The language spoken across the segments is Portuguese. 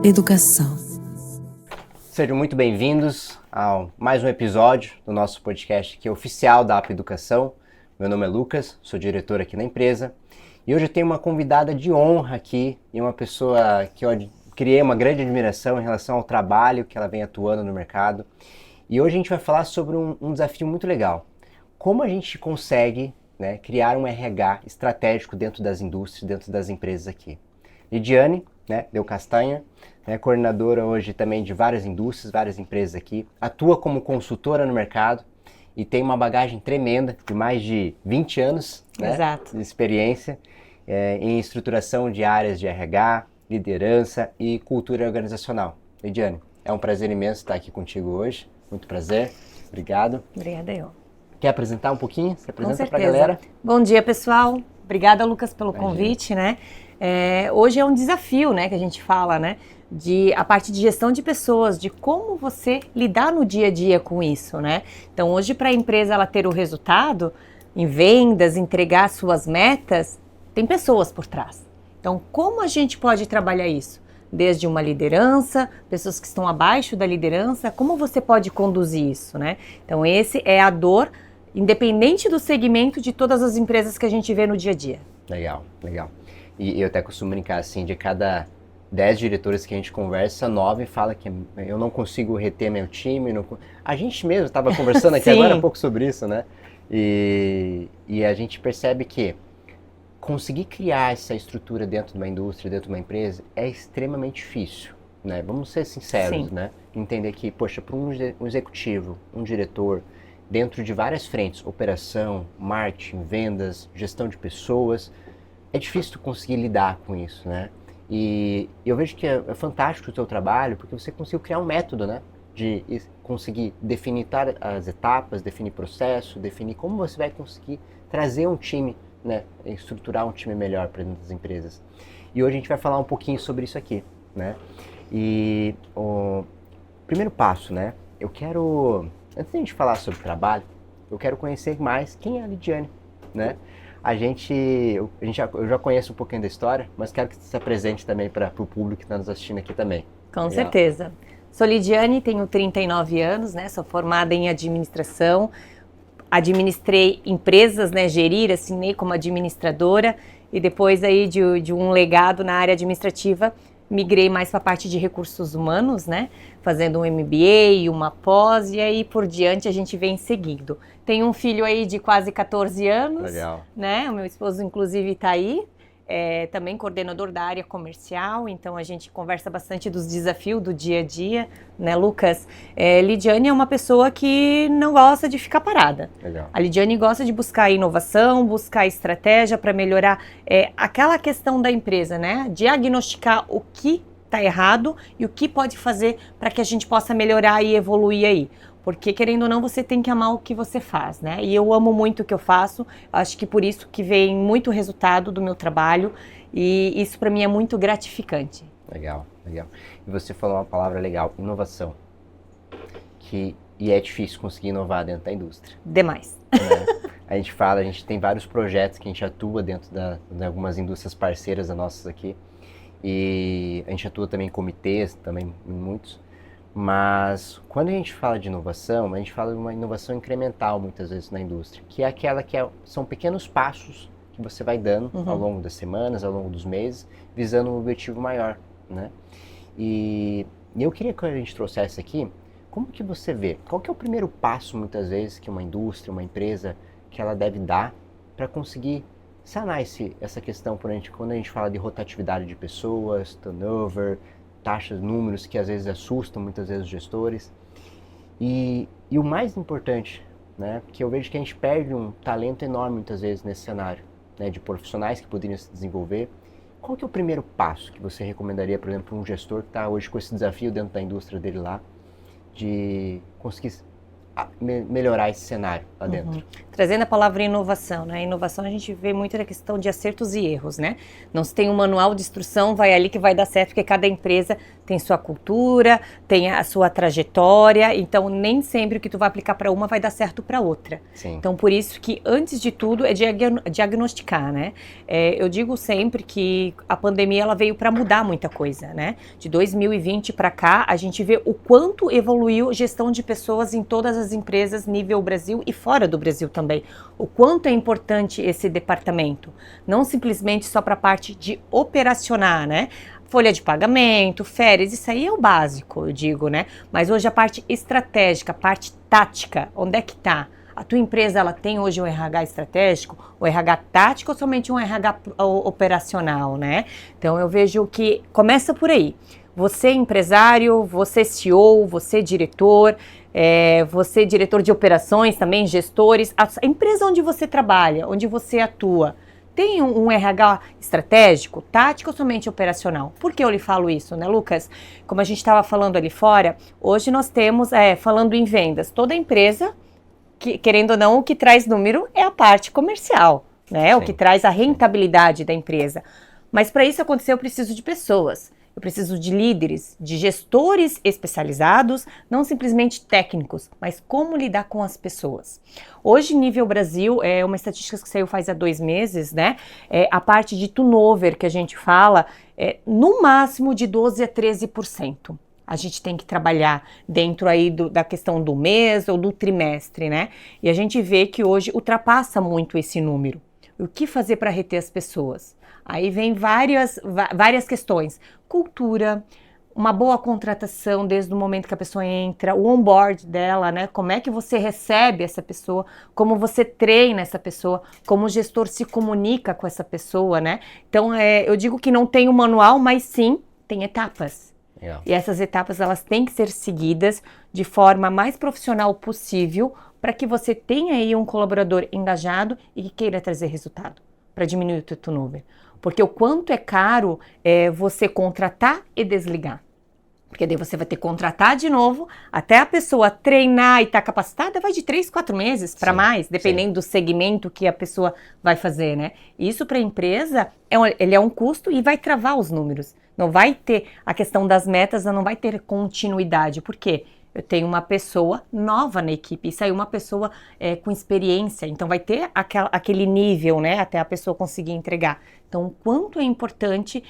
Educação. Sejam muito bem-vindos a mais um episódio do nosso podcast que é oficial da AP Educação. Meu nome é Lucas, sou diretor aqui na empresa e hoje eu tenho uma convidada de honra aqui e uma pessoa que eu criei uma grande admiração em relação ao trabalho que ela vem atuando no mercado. E hoje a gente vai falar sobre um desafio muito legal. Como a gente consegue, criar um RH estratégico dentro das indústrias, dentro das empresas aqui. Lidiane, Del Castanha, coordenadora hoje também de várias indústrias, várias empresas aqui, atua como consultora no mercado e tem uma bagagem tremenda de mais de 20 anos de experiência em estruturação de áreas de RH, liderança e cultura organizacional. Lidiane, é um prazer imenso estar aqui contigo hoje, muito prazer, obrigado. Obrigada eu. Quer apresentar um pouquinho? Se apresenta para a galera. Bom dia, pessoal. Obrigada, Lucas, pelo convite, hoje é um desafio, que a gente fala, de a parte de gestão de pessoas, de como você lidar no dia a dia com isso, Então, hoje, para a empresa ela ter o resultado em vendas, entregar suas metas, tem pessoas por trás. Então, como a gente pode trabalhar isso? Desde uma liderança, pessoas que estão abaixo da liderança, como você pode conduzir isso, Então, esse é a dor, independente do segmento de todas as empresas que a gente vê no dia a dia. Legal. E eu até costumo brincar assim, de cada 10 diretores que a gente conversa, 9 fala que eu não consigo reter meu time. A gente mesmo estava conversando aqui agora há pouco sobre isso, E a gente percebe que conseguir criar essa estrutura dentro de uma indústria, dentro de uma empresa, é extremamente difícil, Vamos ser sinceros, Entender que, poxa, para um executivo, um diretor, dentro de várias frentes, operação, marketing, vendas, gestão de pessoas, é difícil tu conseguir lidar com isso, E eu vejo que é fantástico o teu trabalho, porque você conseguiu criar um método, de conseguir definir as etapas, definir processo, definir como você vai conseguir trazer um time, estruturar um time melhor para dentro das empresas. E hoje a gente vai falar um pouquinho sobre isso aqui, E o primeiro passo, eu quero, antes de a gente falar sobre trabalho, eu quero conhecer mais quem é a Lidiane, Eu já conheço um pouquinho da história, mas quero que você se apresente também para o público que está nos assistindo aqui também. Com certeza. Sou Lidiane, tenho 39 anos, sou formada em administração, administrei empresas, gerir, assinei como administradora e depois aí de um legado na área administrativa, migrei mais para a parte de recursos humanos, fazendo um MBA, uma pós e aí por diante a gente vem seguindo. Tenho um filho aí de quase 14 anos, Legal. O meu esposo inclusive está aí, também coordenador da área comercial, então a gente conversa bastante dos desafios do dia a dia, Lucas? Lidiane é uma pessoa que não gosta de ficar parada. Legal. A Lidiane gosta de buscar inovação, buscar estratégia para melhorar aquela questão da empresa, diagnosticar o que está errado e o que pode fazer para que a gente possa melhorar e evoluir aí. Porque, querendo ou não, você tem que amar o que você faz, E eu amo muito o que eu faço, acho que por isso que vem muito resultado do meu trabalho e isso para mim é muito gratificante. Legal. E você falou uma palavra legal, inovação. E é difícil conseguir inovar dentro da indústria. Demais. A gente tem vários projetos que a gente atua dentro de algumas indústrias parceiras das nossas aqui. E a gente atua também em comitês, também em muitos. Mas quando a gente fala de inovação, a gente fala de uma inovação incremental muitas vezes na indústria, que é aquela são pequenos passos que você vai dando ao longo das semanas, ao longo dos meses, visando um objetivo maior, E eu queria que a gente trouxesse aqui, como que você vê, qual que é o primeiro passo muitas vezes que uma indústria, uma empresa, que ela deve dar para conseguir sanar essa questão, quando a gente fala de rotatividade de pessoas, turnover, taxas, números que às vezes assustam muitas vezes os gestores. E o mais importante, que eu vejo que a gente perde um talento enorme muitas vezes nesse cenário, de profissionais que poderiam se desenvolver. Qual que é o primeiro passo que você recomendaria, por exemplo, para um gestor que está hoje com esse desafio dentro da indústria dele lá, de conseguir melhorar esse cenário lá dentro. Trazendo a palavra inovação, né? Inovação a gente vê muito na questão de acertos e erros, né? Não se tem um manual de instrução, vai ali que vai dar certo, porque cada empresa tem sua cultura, tem a sua trajetória, então nem sempre o que tu vai aplicar para uma vai dar certo para outra. Sim. Então por isso que antes de tudo é diagnosticar, né? Eu digo sempre que a pandemia ela veio para mudar muita coisa, né? De 2020 para cá a gente vê o quanto evoluiu a gestão de pessoas em todas as empresas nível Brasil e fora do Brasil também. O quanto é importante esse departamento, não simplesmente só para a parte de operacionar, né? Folha de pagamento, férias, isso aí é o básico, eu digo, né? Mas hoje a parte estratégica, a parte tática, onde é que está? A tua empresa, ela tem hoje um RH estratégico, o RH tático ou somente um RH operacional, né? Então eu vejo que começa por aí. Você empresário, você CEO, você diretor, você diretor de operações também, gestores, a empresa onde você trabalha, onde você atua, tem um RH estratégico, tático ou somente operacional? Por que eu lhe falo isso, né, Lucas? Como a gente estava falando ali fora, hoje nós temos, falando em vendas, toda empresa, querendo ou não, o que traz número é a parte comercial, né? Sim. O que traz a rentabilidade da empresa. Mas para isso acontecer, eu preciso de pessoas. Eu preciso de líderes, de gestores especializados, não simplesmente técnicos, mas como lidar com as pessoas. Hoje, nível Brasil, é uma estatística que saiu faz há 2 meses, né? A parte de turnover que a gente fala, no máximo de 12% a 13%. A gente tem que trabalhar dentro aí da questão do mês ou do trimestre, né? E a gente vê que hoje ultrapassa muito esse número. O que fazer para reter as pessoas? Aí vem várias questões. Cultura, uma boa contratação desde o momento que a pessoa entra, o onboard dela, né? Como é que você recebe essa pessoa, como você treina essa pessoa, como o gestor se comunica com essa pessoa, né? Então, eu digo que não tem um manual, mas sim tem etapas. Yeah. E essas etapas, elas têm que ser seguidas de forma mais profissional possível para que você tenha aí um colaborador engajado e que queira trazer resultado, para diminuir o teu turnover. Porque o quanto é caro você contratar e desligar. Porque daí você vai ter que contratar de novo, até a pessoa treinar e estar capacitada, vai de 3, 4 meses para mais, dependendo do segmento que a pessoa vai fazer, né? Isso para a empresa, ele é um custo e vai travar os números. Não vai ter a questão das metas, não vai ter continuidade. Por quê? Eu tenho uma pessoa nova na equipe, e saiu uma pessoa com experiência, então vai ter aquele nível, né, até a pessoa conseguir entregar. Então, o quanto é importante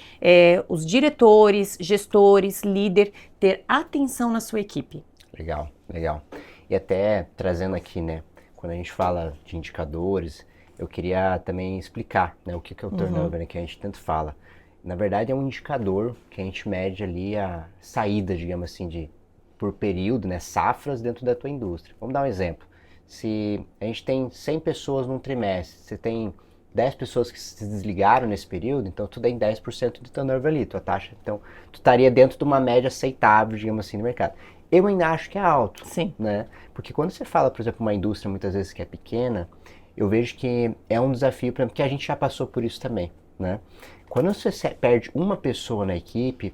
os diretores, gestores, líder, ter atenção na sua equipe. Legal, legal. E até trazendo aqui, né, quando a gente fala de indicadores, eu queria também explicar, né, o que é o turnover, né, que a gente tanto fala. Na verdade, é um indicador que a gente mede ali a saída, digamos assim, por período, né, safras dentro da tua indústria. Vamos dar um exemplo. Se a gente tem 100 pessoas num trimestre, você tem 10 pessoas que se desligaram nesse período, então tu tem 10% de turnover ali, tua taxa. Então, tu estaria dentro de uma média aceitável, digamos assim, no mercado. Eu ainda acho que é alto, sim, né? Porque quando você fala, por exemplo, uma indústria muitas vezes que é pequena, eu vejo que é um desafio, por exemplo, que a gente já passou por isso também, né? Quando você perde uma pessoa na equipe,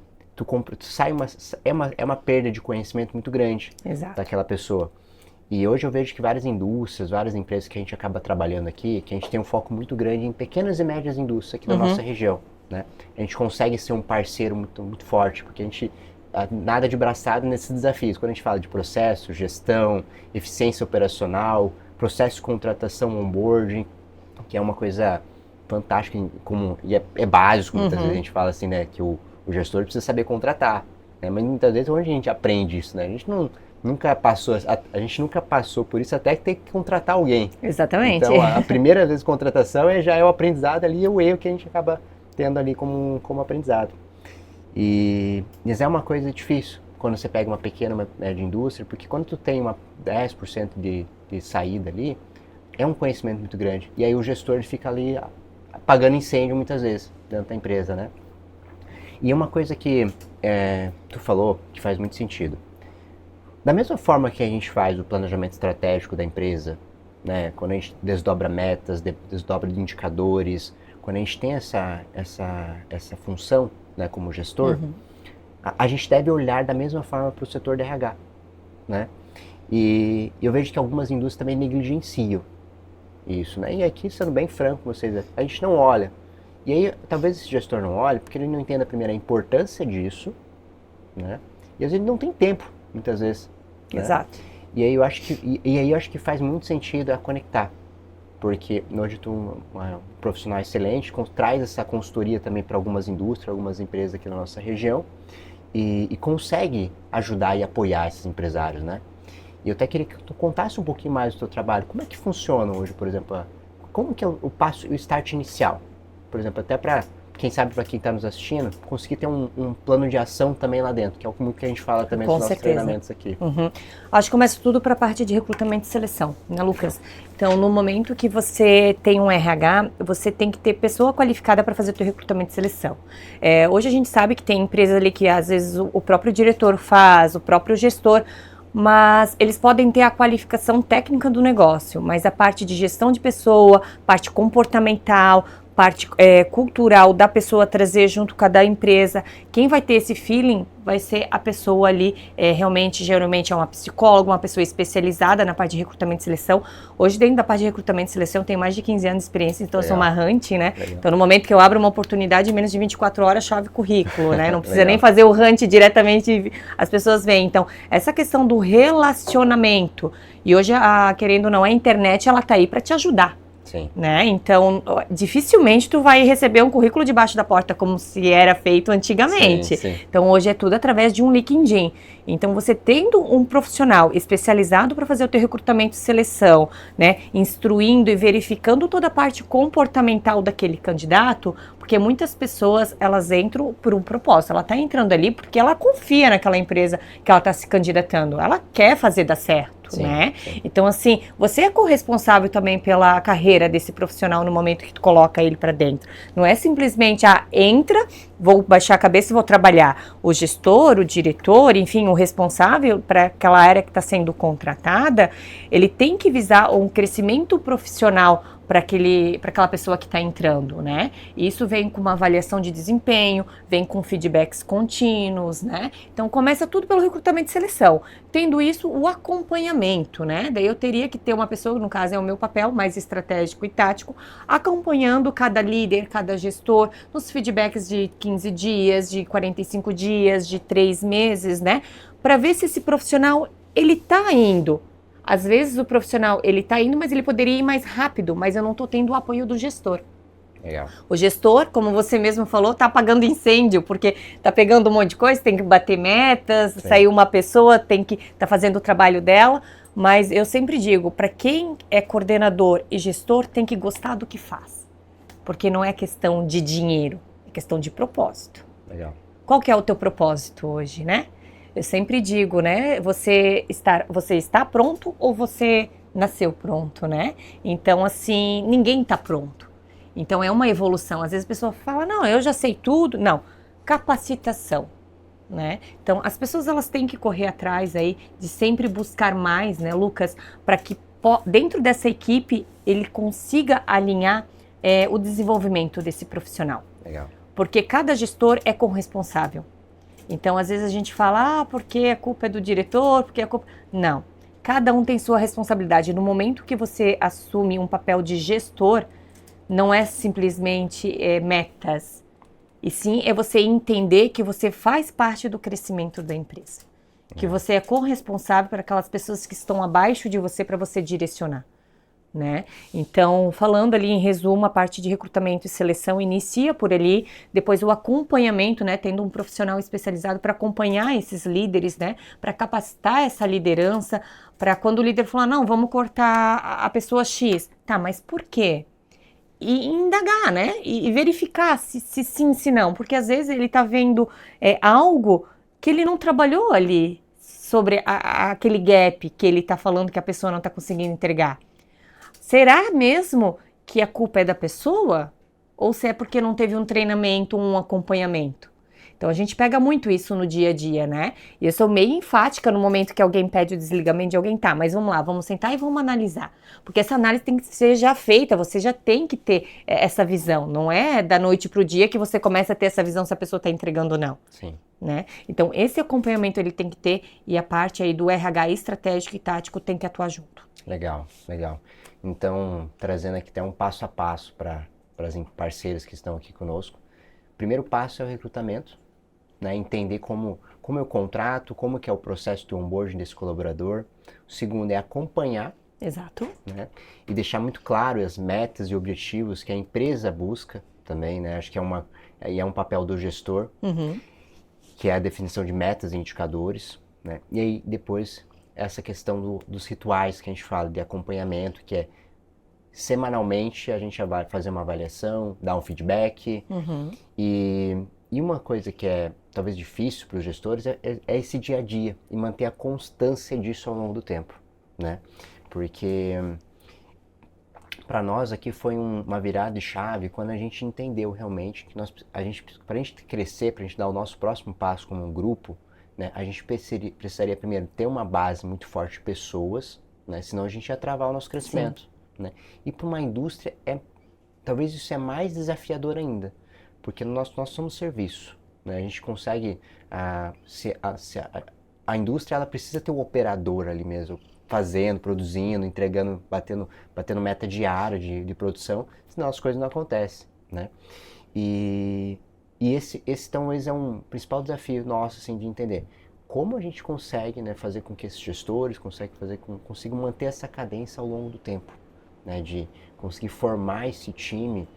é uma perda de conhecimento muito grande. Exato. Daquela pessoa. E hoje eu vejo que várias indústrias, várias empresas que a gente acaba trabalhando aqui, que a gente tem um foco muito grande em pequenas e médias indústrias aqui da nossa região, né? A gente consegue ser um parceiro muito, muito forte, porque a gente nada de braçada nesses desafios. Quando a gente fala de processo, gestão, eficiência operacional, processo de contratação, onboarding, que é uma coisa fantástica, e é básico, muitas vezes a gente fala assim, né, que o gestor precisa saber contratar, né? Mas muitas vezes onde a gente aprende isso, né? A gente nunca passou por isso até que ter que contratar alguém. Exatamente. Então a primeira vez de contratação já é o aprendizado ali, é o erro que a gente acaba tendo ali como aprendizado. Mas é uma coisa difícil quando você pega uma pequena média indústria, porque quando tu tem uma 10% de saída ali, é um conhecimento muito grande. E aí o gestor fica ali apagando incêndio muitas vezes dentro da empresa, né? E uma coisa que tu falou que faz muito sentido. Da mesma forma que a gente faz o planejamento estratégico da empresa, né, quando a gente desdobra metas, desdobra indicadores, quando a gente tem essa função, né, como gestor, a gente deve olhar da mesma forma para o setor de RH, né? E eu vejo que algumas indústrias também negligenciam isso, né? E aqui, sendo bem franco com vocês, a gente não olha. E aí, talvez esse gestor não olhe, porque ele não entenda primeiro a importância disso, né? E às vezes ele não tem tempo, muitas vezes. Né? Exato. E aí eu acho que faz muito sentido a conectar. Porque hoje tu um profissional excelente, traz essa consultoria também para algumas indústrias, algumas empresas aqui na nossa região, e consegue ajudar e apoiar esses empresários, né? E eu até queria que tu contasse um pouquinho mais do teu trabalho. Como é que funciona hoje, por exemplo, como que é o passo, o start inicial? Por exemplo, até para, quem sabe, para quem está nos assistindo, conseguir ter um plano de ação também lá dentro, que é o que a gente fala também nos nossos treinamentos aqui. Uhum. Acho que começa tudo para a parte de recrutamento e seleção, né, Lucas? Então, no momento que você tem um RH, você tem que ter pessoa qualificada para fazer o teu recrutamento e seleção. Hoje a gente sabe que tem empresas ali que às vezes o próprio diretor faz, o próprio gestor, mas eles podem ter a qualificação técnica do negócio, mas a parte de gestão de pessoa, parte comportamental, parte cultural da pessoa trazer junto com a da empresa, quem vai ter esse feeling vai ser a pessoa ali, realmente, geralmente é uma psicóloga, uma pessoa especializada na parte de recrutamento e seleção. Hoje, dentro da parte de recrutamento e seleção, eu tenho mais de 15 anos de experiência, então eu sou uma hunt, né? Legal. Então, no momento que eu abro uma oportunidade, em menos de 24 horas, chove currículo, né? Não precisa nem fazer o hunt diretamente, as pessoas veem. Então, essa questão do relacionamento, e hoje, querendo ou não, a internet, ela tá aí para te ajudar. Sim. Né? Então, dificilmente tu vai receber um currículo debaixo da porta como se era feito antigamente. Sim. Então, hoje é tudo através de um LinkedIn. Então, você tendo um profissional especializado para fazer o teu recrutamento e seleção, né? Instruindo e verificando toda a parte comportamental daquele candidato, porque muitas pessoas, elas entram por um propósito. Ela está entrando ali porque ela confia naquela empresa que ela está se candidatando. Ela quer fazer dar certo. Sim, né? Sim. Então, assim, você é corresponsável também pela carreira desse profissional no momento que tu coloca ele para dentro. Não é simplesmente, entra, vou baixar a cabeça e vou trabalhar. O gestor, o diretor, enfim, o responsável para aquela área que está sendo contratada, ele tem que visar um crescimento profissional para aquela pessoa que está entrando, né? E isso vem com uma avaliação de desempenho, vem com feedbacks contínuos, né? Então começa tudo pelo recrutamento e seleção. Tendo isso, o acompanhamento, né? Daí eu teria que ter uma pessoa, no caso é o meu papel, mais estratégico e tático, acompanhando cada líder, cada gestor, nos feedbacks de 15 dias, de 45 dias, de 3 meses, né? Para ver se esse profissional, ele tá indo. Às vezes o profissional, ele tá indo, mas ele poderia ir mais rápido, mas eu não tô tendo o apoio do gestor. Legal. O gestor, como você mesmo falou, tá apagando incêndio, porque tá pegando um monte de coisa, tem que bater metas, sair uma pessoa, tem que tá fazendo o trabalho dela, mas eu sempre digo, para quem é coordenador e gestor, tem que gostar do que faz, porque não é questão de dinheiro, é questão de propósito. Legal. Qual que é o teu propósito hoje, né? Eu sempre digo, né? Você está pronto ou você nasceu pronto, né? Então, assim, ninguém está pronto. Então, é uma evolução. Às vezes a pessoa fala, não, eu já sei tudo. Não, capacitação, né? Então, as pessoas, elas têm que correr atrás aí de sempre buscar mais, né, Lucas? Para que dentro dessa equipe ele consiga alinhar o desenvolvimento desse profissional. Legal. Porque cada gestor é corresponsável. Então, às vezes a gente fala, porque a culpa é do diretor, porque a culpa... Não, cada um tem sua responsabilidade. No momento que você assume um papel de gestor, não é simplesmente metas, e sim é você entender que você faz parte do crescimento da empresa. Que você é corresponsável por aquelas pessoas que estão abaixo de você para você direcionar. Né? Então, falando ali em resumo, a parte de recrutamento e seleção inicia por ali, depois o acompanhamento, né? Tendo um profissional especializado para acompanhar esses líderes, né? Para capacitar essa liderança, para quando o líder falar, não, vamos cortar a pessoa X. Tá, mas por quê? E indagar, né? E verificar se sim, se não, porque às vezes ele tá vendo algo que ele não trabalhou ali sobre aquele gap que ele tá falando que a pessoa não tá conseguindo entregar. Será mesmo que a culpa é da pessoa? Ou se é porque não teve um treinamento, um acompanhamento? Então a gente pega muito isso no dia a dia, né? E eu sou meio enfática no momento que alguém pede o desligamento de alguém, tá, mas vamos lá, vamos sentar e vamos analisar. Porque essa análise tem que ser já feita, você já tem que ter essa visão, não é da noite pro dia que você começa a ter essa visão se a pessoa está entregando ou não. Sim. Né? Então esse acompanhamento ele tem que ter, e a parte aí do RH estratégico e tático tem que atuar junto. Legal, legal. Então, trazendo aqui até um passo a passo para as parceiras que estão aqui conosco. O primeiro passo é o recrutamento, né? Entender como eu contrato, como que é o processo de onboarding desse colaborador. O segundo é acompanhar. Exato. Né? E deixar muito claro as metas e objetivos que a empresa busca também, né? Acho que é um papel do gestor, que é a definição de metas e indicadores, né? E aí depois essa questão dos rituais que a gente fala de acompanhamento, que é semanalmente a gente vai fazer uma avaliação, dar um feedback. E uma coisa que é talvez difícil para os gestores é esse dia a dia e manter a constância disso ao longo do tempo, né? Porque para nós aqui foi uma virada de chave quando a gente entendeu realmente que para a gente crescer, para a gente dar o nosso próximo passo como um grupo, né, a gente precisaria primeiro ter uma base muito forte de pessoas, né, senão a gente ia travar o nosso crescimento. Né? E para uma indústria, talvez isso é mais desafiador ainda, porque nós somos serviço. Né? A gente consegue, a indústria ela precisa ter o operador ali mesmo, fazendo, produzindo, entregando, batendo meta diária de produção, senão as coisas não acontecem. Né? E esse talvez é um principal desafio nosso, assim, de entender como a gente consegue, né, fazer com que esses gestores consigam manter essa cadência ao longo do tempo. Né, de conseguir formar esse time.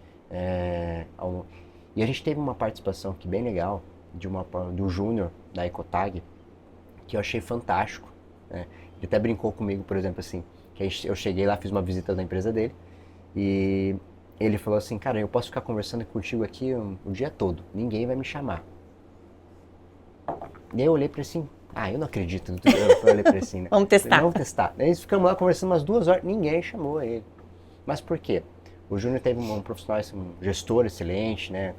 E a gente teve uma participação aqui bem legal do Júnior da Ecotag, que eu achei fantástico. Né? Ele até brincou comigo, por exemplo, assim, que eu cheguei lá, fiz uma visita da empresa dele, e ele falou assim, cara, eu posso ficar conversando contigo aqui o dia todo, ninguém vai me chamar. E aí eu olhei para ele assim, eu não acredito. Eu olhei para ele assim, né? Vamos testar. Vamos testar. Aí ficamos lá conversando umas 2 horas, ninguém chamou ele. Mas por quê? O Júnior teve um profissional, um gestor excelente, né?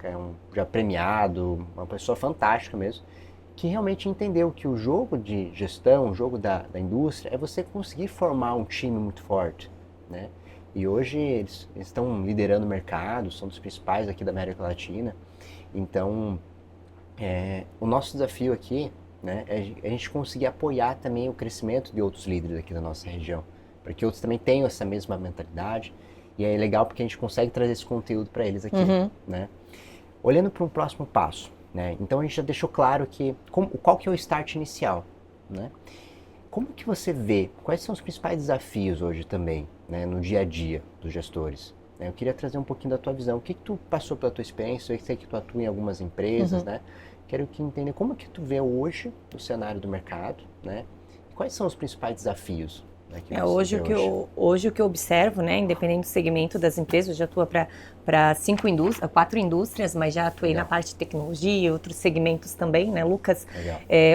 Já premiado, uma pessoa fantástica mesmo, que realmente entendeu que o jogo de gestão, o jogo da indústria, é você conseguir formar um time muito forte, né? E hoje eles estão liderando o mercado, são dos principais aqui da América Latina. Então, o nosso desafio aqui, né, é a gente conseguir apoiar também o crescimento de outros líderes aqui da nossa região, para que outros também tenham essa mesma mentalidade. E é legal porque a gente consegue trazer esse conteúdo para eles aqui. Né? Olhando para um próximo passo, né? Então a gente já deixou claro qual que é o start inicial. Né? Como que você vê, quais são os principais desafios hoje também, né, no dia a dia dos gestores? Eu queria trazer um pouquinho da tua visão. O que tu passou pela tua experiência? Eu sei que tu atua em algumas empresas, né? Quero entender como que tu vê hoje o cenário do mercado, né? E quais são os principais desafios? Né, hoje o que eu observo, né, independente do segmento das empresas, eu já atua para 4 indústrias, mas já atuei na parte de tecnologia e outros segmentos também, né, Lucas?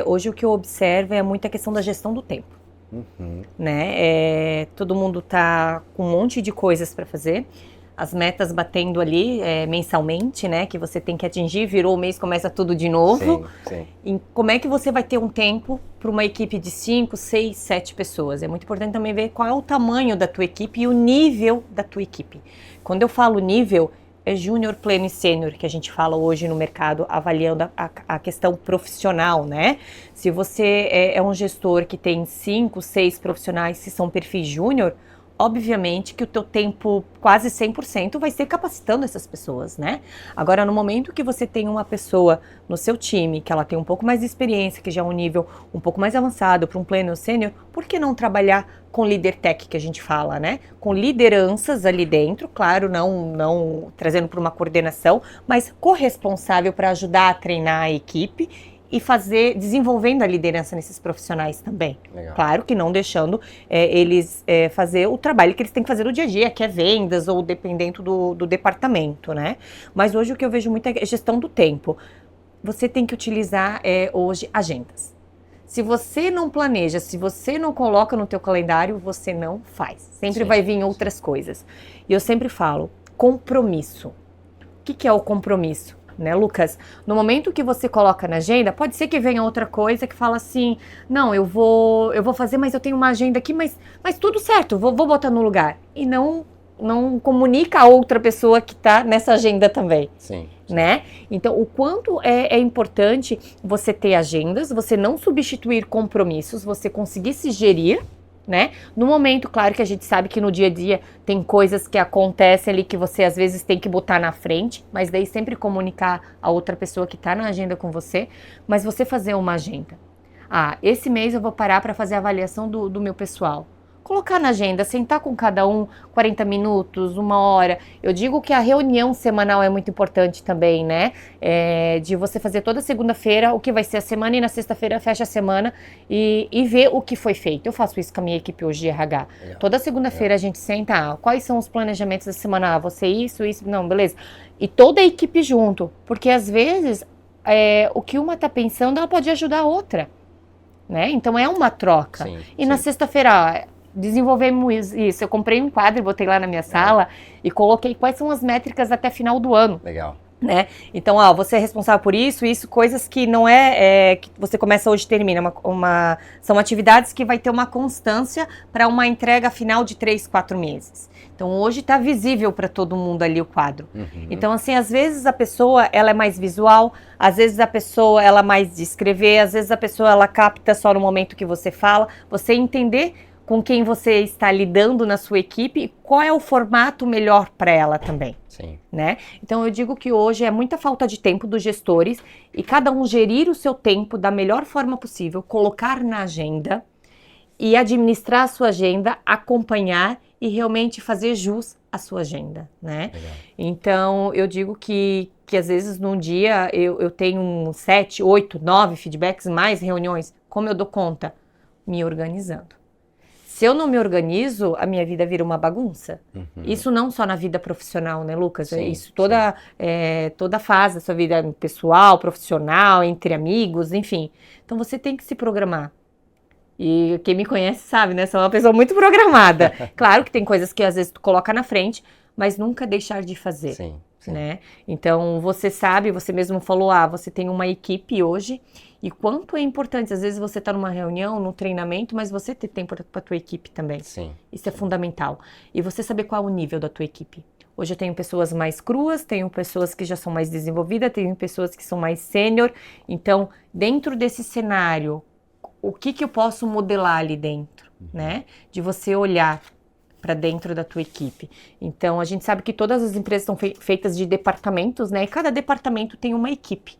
Hoje o que eu observo é muito a questão da gestão do tempo. Né? Todo mundo está com um monte de coisas para fazer, as metas batendo ali mensalmente, né, que você tem que atingir, virou o mês, começa tudo de novo. Sim. E como é que você vai ter um tempo para uma equipe de 5, 6, 7 pessoas? É muito importante também ver qual é o tamanho da tua equipe e o nível da tua equipe. Quando eu falo nível, é júnior, pleno e sênior que a gente fala hoje no mercado, avaliando a questão profissional, né? Se você é um gestor que tem 5, 6 profissionais que são perfis júnior, obviamente que o teu tempo quase 100% vai ser capacitando essas pessoas, né? Agora, no momento que você tem uma pessoa no seu time, que ela tem um pouco mais de experiência, que já é um nível um pouco mais avançado para um pleno ou sênior, por que não trabalhar com líder tech, que a gente fala, né? Com lideranças ali dentro, claro, não trazendo para uma coordenação, mas corresponsável para ajudar a treinar a equipe e desenvolvendo a liderança nesses profissionais também. Legal. Claro que não deixando eles fazer o trabalho que eles têm que fazer no dia a dia, que é vendas ou dependendo do departamento, né? Mas hoje o que eu vejo muito é gestão do tempo. Você tem que utilizar hoje agendas. Se você não planeja, se você não coloca no teu calendário, você não faz. Sempre vai vir outras coisas. E eu sempre falo, compromisso. O que é o compromisso? né, Lucas? No momento que você coloca na agenda, pode ser que venha outra coisa que fala assim, não, eu vou fazer, mas eu tenho uma agenda aqui, mas tudo certo, vou botar no lugar. E não comunica a outra pessoa que está nessa agenda também. Sim. Né? Então, o quanto é importante você ter agendas, você não substituir compromissos, você conseguir se gerir, né? No momento, claro que a gente sabe que no dia a dia tem coisas que acontecem ali que você às vezes tem que botar na frente, mas daí sempre comunicar a outra pessoa que está na agenda com você, mas você fazer uma agenda. Esse mês eu vou parar para fazer a avaliação do meu pessoal. Colocar na agenda, sentar com cada um 40 minutos, 1 hora. Eu digo que a reunião semanal é muito importante também, né? De você fazer toda segunda-feira o que vai ser a semana e na sexta-feira fecha a semana e ver o que foi feito. Eu faço isso com a minha equipe hoje de RH. Legal. Toda segunda-feira a gente senta, quais são os planejamentos da semana? Você isso, não, beleza. E toda a equipe junto, porque às vezes o que uma tá pensando, ela pode ajudar a outra, né? Então é uma troca. Sim, e na sexta-feira, desenvolvemos isso. Eu comprei um quadro e botei lá na minha sala e coloquei quais são as métricas até final do ano. Legal. Né? Então, você é responsável por isso, coisas que não que você começa hoje e termina. São atividades que vai ter uma constância para uma entrega final de 3, 4 meses. Então, hoje está visível para todo mundo ali o quadro. Uhum. Então, assim, às vezes a pessoa ela é mais visual, às vezes a pessoa ela é mais de escrever, às vezes a pessoa ela capta só no momento que você fala. Você entender com quem você está lidando na sua equipe e qual é o formato melhor para ela também. Sim. Né? Então eu digo que hoje é muita falta de tempo dos gestores e cada um gerir o seu tempo da melhor forma possível, colocar na agenda e administrar a sua agenda, acompanhar e realmente fazer jus à sua agenda, né? Legal. Então eu digo que às vezes num dia eu tenho 7, 8, 9 feedbacks, mais reuniões, como eu dou conta? Me organizando. Se eu não me organizo, a minha vida vira uma bagunça. Uhum. Isso não só na vida profissional, né, Lucas? Sim, isso toda fase da sua vida pessoal, profissional, entre amigos, enfim. Então você tem que se programar. E quem me conhece sabe, né? Sou uma pessoa muito programada. Claro que tem coisas que às vezes tu coloca na frente, mas nunca deixar de fazer. Sim. Né? Então você sabe, você mesmo falou, você tem uma equipe hoje e quanto é importante, às vezes você está numa reunião, num treinamento, mas você ter tempo para a tua equipe também. Sim. Isso é fundamental. E você saber qual é o nível da tua equipe. Hoje eu tenho pessoas mais cruas, tenho pessoas que já são mais desenvolvidas, tenho pessoas que são mais sênior. Então, dentro desse cenário, o que eu posso modelar ali dentro, né? De você olhar para dentro da tua equipe. Então, a gente sabe que todas as empresas são feitas de departamentos, né? E cada departamento tem uma equipe.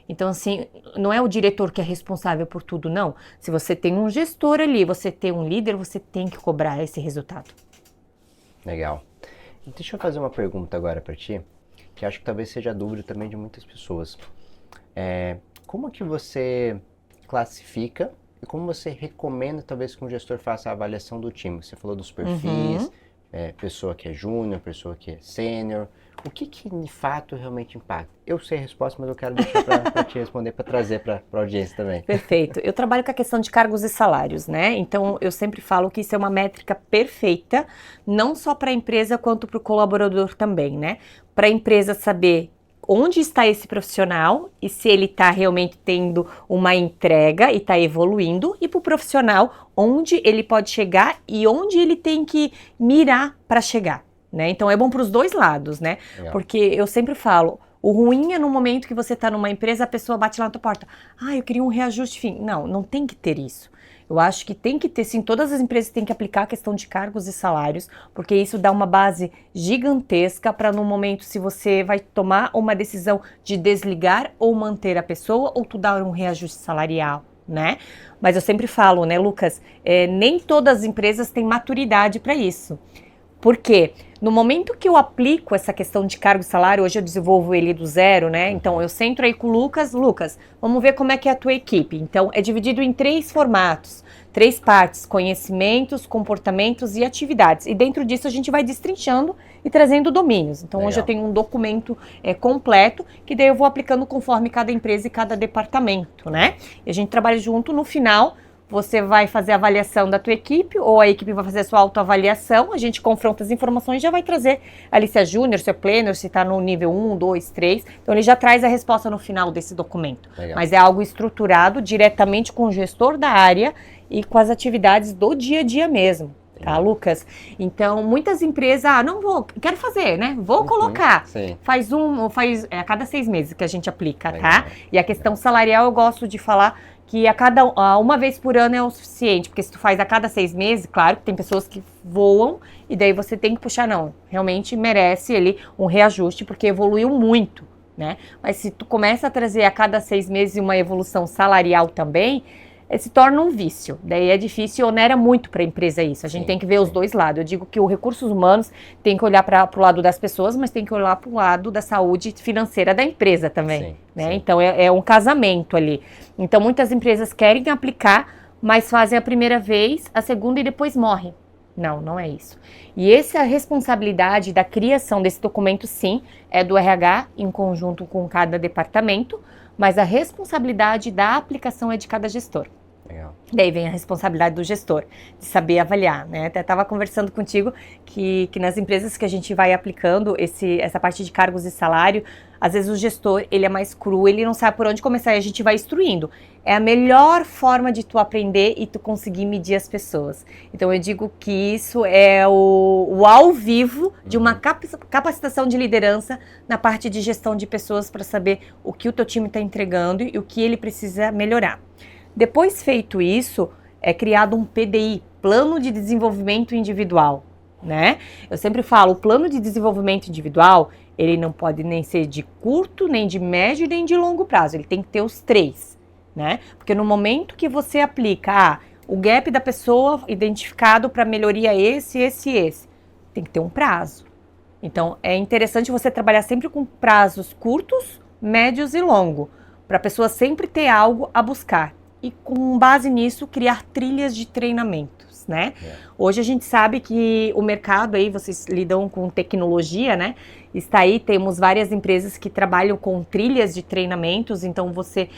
Então, assim, não é o diretor que é responsável por tudo, não. Se você tem um gestor ali, você tem um líder, você tem que cobrar esse resultado. Legal. Deixa eu fazer uma pergunta agora para ti, que acho que talvez seja dúvida também de muitas pessoas. Como que você classifica e como você recomenda, talvez, que um gestor faça a avaliação do time? Você falou dos perfis, pessoa que é júnior, pessoa que é sênior. O que de fato realmente impacta? Eu sei a resposta, mas eu quero deixar para te responder, para trazer para a audiência também. Perfeito. Eu trabalho com a questão de cargos e salários, né? Então, eu sempre falo que isso é uma métrica perfeita, não só para a empresa, quanto para o colaborador também, né? Para a empresa saber onde está esse profissional e se ele está realmente tendo uma entrega e está evoluindo, e para o profissional onde ele pode chegar e onde ele tem que mirar para chegar, né? Então é bom para os dois lados, né? Legal. Porque eu sempre falo, o ruim é no momento que você está numa empresa, a pessoa bate lá na tua porta, eu queria um reajuste, enfim. Não tem que ter isso. Eu acho que tem que ter, sim, todas as empresas têm que aplicar a questão de cargos e salários, porque isso dá uma base gigantesca para no momento se você vai tomar uma decisão de desligar ou manter a pessoa, ou tu dar um reajuste salarial, né? Mas eu sempre falo, né, Lucas, nem todas as empresas têm maturidade para isso. Por quê? No momento que eu aplico essa questão de cargo e salário, hoje eu desenvolvo ele do zero, né? Então eu sento aí com o Lucas, vamos ver como é que é a tua equipe. Então é dividido em 3 formatos, 3 partes, conhecimentos, comportamentos e atividades. E dentro disso a gente vai destrinchando e trazendo domínios. Então Legal. Hoje eu tenho um documento completo, que daí eu vou aplicando conforme cada empresa e cada departamento, né? E a gente trabalha junto no final. você vai fazer a avaliação da tua equipe, ou a equipe vai fazer a sua autoavaliação, a gente confronta as informações e já vai trazer ali se é júnior, se é pleno, se está no nível 1, 2, 3. Então ele já traz a resposta no final desse documento. Legal. Mas é algo estruturado diretamente com o gestor da área e com as atividades do dia a dia mesmo. Tá, Lucas? Então, muitas empresas, não vou, quero fazer, né? Vou colocar. Sim. Faz a cada 6 meses que a gente aplica, Legal. tá? E a questão salarial eu gosto de falar que uma vez por ano é o suficiente, porque se tu faz a cada 6 meses, claro que tem pessoas que voam e daí você tem que puxar, não, realmente merece ali um reajuste, porque evoluiu muito, né? Mas se tu começa a trazer a cada 6 meses uma evolução salarial também, se torna um vício. Daí é difícil e onera muito para a empresa isso. A gente tem que ver os dois lados. Eu digo que os recursos humanos tem que olhar para o lado das pessoas, mas tem que olhar para o lado da saúde financeira da empresa também. Sim, né? sim. Então é um casamento ali. Então muitas empresas querem aplicar, mas fazem a primeira vez, a segunda e depois morrem. Não, não é isso. E essa responsabilidade da criação desse documento, sim, é do RH em conjunto com cada departamento, mas a responsabilidade da aplicação é de cada gestor. Legal. Daí vem a responsabilidade do gestor, de saber avaliar, né? Até estava conversando contigo que nas empresas que a gente vai aplicando essa parte de cargos e salário, às vezes o gestor, ele é mais cru, ele não sabe por onde começar e a gente vai instruindo. É a melhor forma de tu aprender e tu conseguir medir as pessoas. Então eu digo que isso é o ao vivo de uma capacitação de liderança na parte de gestão de pessoas para saber o que o teu time está entregando e o que ele precisa melhorar. Depois feito isso, é criado um PDI, Plano de Desenvolvimento Individual, né? Eu sempre falo, o plano de desenvolvimento individual, ele não pode nem ser de curto, nem de médio, nem de longo prazo, ele tem que ter os 3, né? Porque no momento que você aplica, o gap da pessoa identificado para melhoria esse, tem que ter um prazo. Então, é interessante você trabalhar sempre com prazos curtos, médios e longos, para a pessoa sempre ter algo a buscar. E com base nisso, criar trilhas de treinamentos, né? Hoje a gente sabe que o mercado aí, vocês lidam com tecnologia, né? Está aí, temos várias empresas que trabalham com trilhas de treinamentos, então você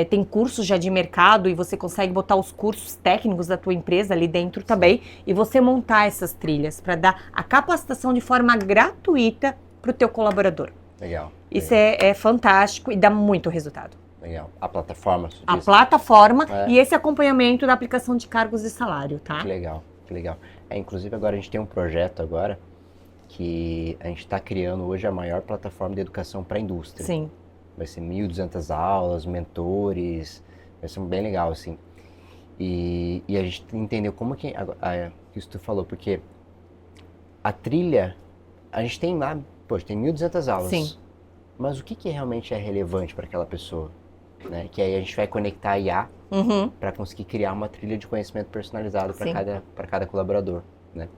tem cursos já de mercado e você consegue botar os cursos técnicos da tua empresa ali dentro também e você montar essas trilhas para dar a capacitação de forma gratuita para o teu colaborador. Legal. Isso é fantástico e dá muito resultado. Legal. A plataforma. A plataforma e esse acompanhamento da aplicação de cargos e salário, tá? Que legal, que legal. Inclusive agora a gente tem um projeto agora que a gente está criando hoje a maior plataforma de educação para a indústria. Sim. Vai ser 1.200 aulas, mentores, vai ser bem legal, assim. E a gente entendeu como que isso tu falou, porque a trilha, a gente tem lá, tem 1.200 aulas. Sim. Mas o que realmente é relevante para aquela pessoa? Né? Que aí a gente vai conectar a IA para conseguir criar uma trilha de conhecimento personalizado para cada colaborador, né?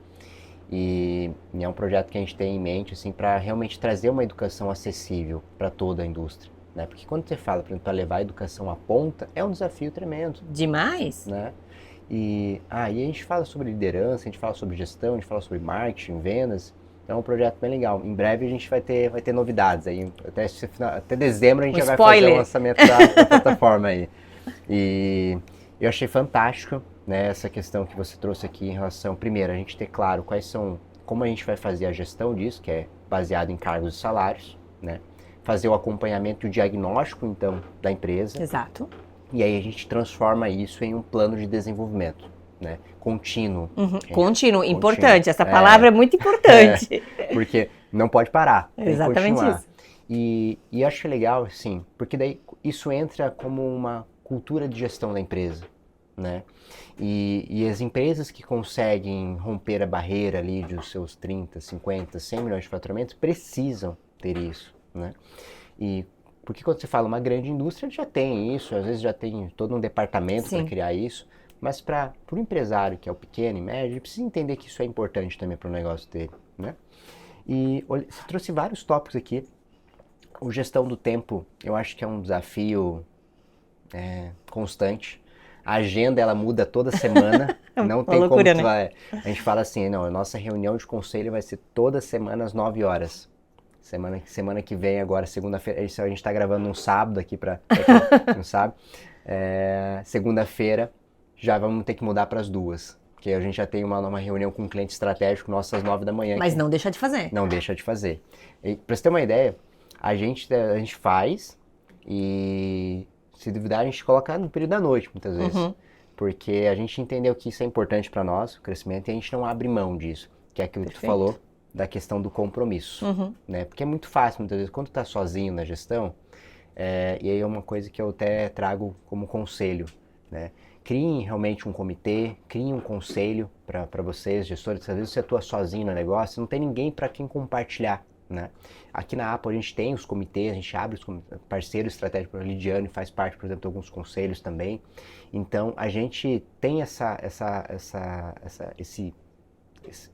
E é um projeto que a gente tem em mente assim, para realmente trazer uma educação acessível para toda a indústria, né? Porque quando você fala, por exemplo, para levar a educação à ponta, é um desafio tremendo. Demais. Né? E a gente fala sobre liderança, a gente fala sobre gestão, a gente fala sobre marketing, vendas. É um projeto bem legal. Em breve a gente vai ter novidades aí. Até dezembro a gente já vai fazer o lançamento da plataforma aí. E eu achei fantástico, né, essa questão que você trouxe aqui em relação, primeiro, a gente ter claro como a gente vai fazer a gestão disso, que é baseado em cargos e salários, né? Fazer o acompanhamento e o diagnóstico, então, da empresa. Exato. E aí a gente transforma isso em um plano de desenvolvimento. Né? Contínuo. Contínuo, importante. Essa palavra é muito importante. Porque não pode parar. Exatamente isso. E acho legal, assim, porque daí isso entra como uma cultura de gestão da empresa, né? E as empresas que conseguem romper a barreira ali dos seus 30, 50, 100 milhões de faturamentos precisam ter isso, né? E porque quando você fala uma grande indústria, já tem isso, às vezes já tem todo um departamento para criar isso. Mas para o empresário, que é o pequeno e médio, ele precisa entender que isso é importante também para o negócio dele, né? E você trouxe vários tópicos aqui. O gestão do tempo, eu acho que é um desafio constante. A agenda, ela muda toda semana. Não tem loucura, como né? A gente fala assim, não, a nossa reunião de conselho vai ser toda semana às 9 horas. Semana que vem, agora, segunda-feira, a gente está gravando um sábado aqui para quem não sabe. Segunda-feira, já vamos ter que mudar para as 2. Porque a gente já tem uma reunião com um cliente estratégico nosso às 9 da manhã. Mas não deixa de fazer. Não deixa de fazer. Para você ter uma ideia, a gente faz e, se duvidar, a gente coloca no período da noite, muitas vezes. Porque a gente entendeu que isso é importante para nós, o crescimento, e a gente não abre mão disso. Que é aquilo que tu falou da questão do compromisso. Né? Porque é muito fácil, muitas vezes, quando tu tá sozinho na gestão, e aí é uma coisa que eu até trago como conselho, né? Criem realmente um comitê, criem um conselho para vocês, gestores. Às vezes você atua sozinho no negócio, não tem ninguém para quem compartilhar, né? Aqui na Apple a gente tem os comitês, a gente abre os parceiros estratégicos para a Lidiane, faz parte, por exemplo, de alguns conselhos também. Então a gente tem esse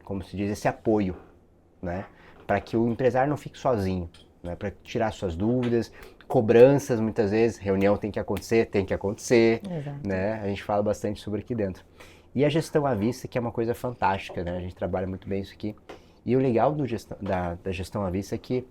como se diz, esse apoio, né? Para que o empresário não fique sozinho, né? Para tirar suas dúvidas, cobranças, muitas vezes, reunião tem que acontecer, né? A gente fala bastante sobre aqui dentro. E a gestão à vista, que é uma coisa fantástica, né? A gente trabalha muito bem isso aqui. E o legal da gestão à vista é que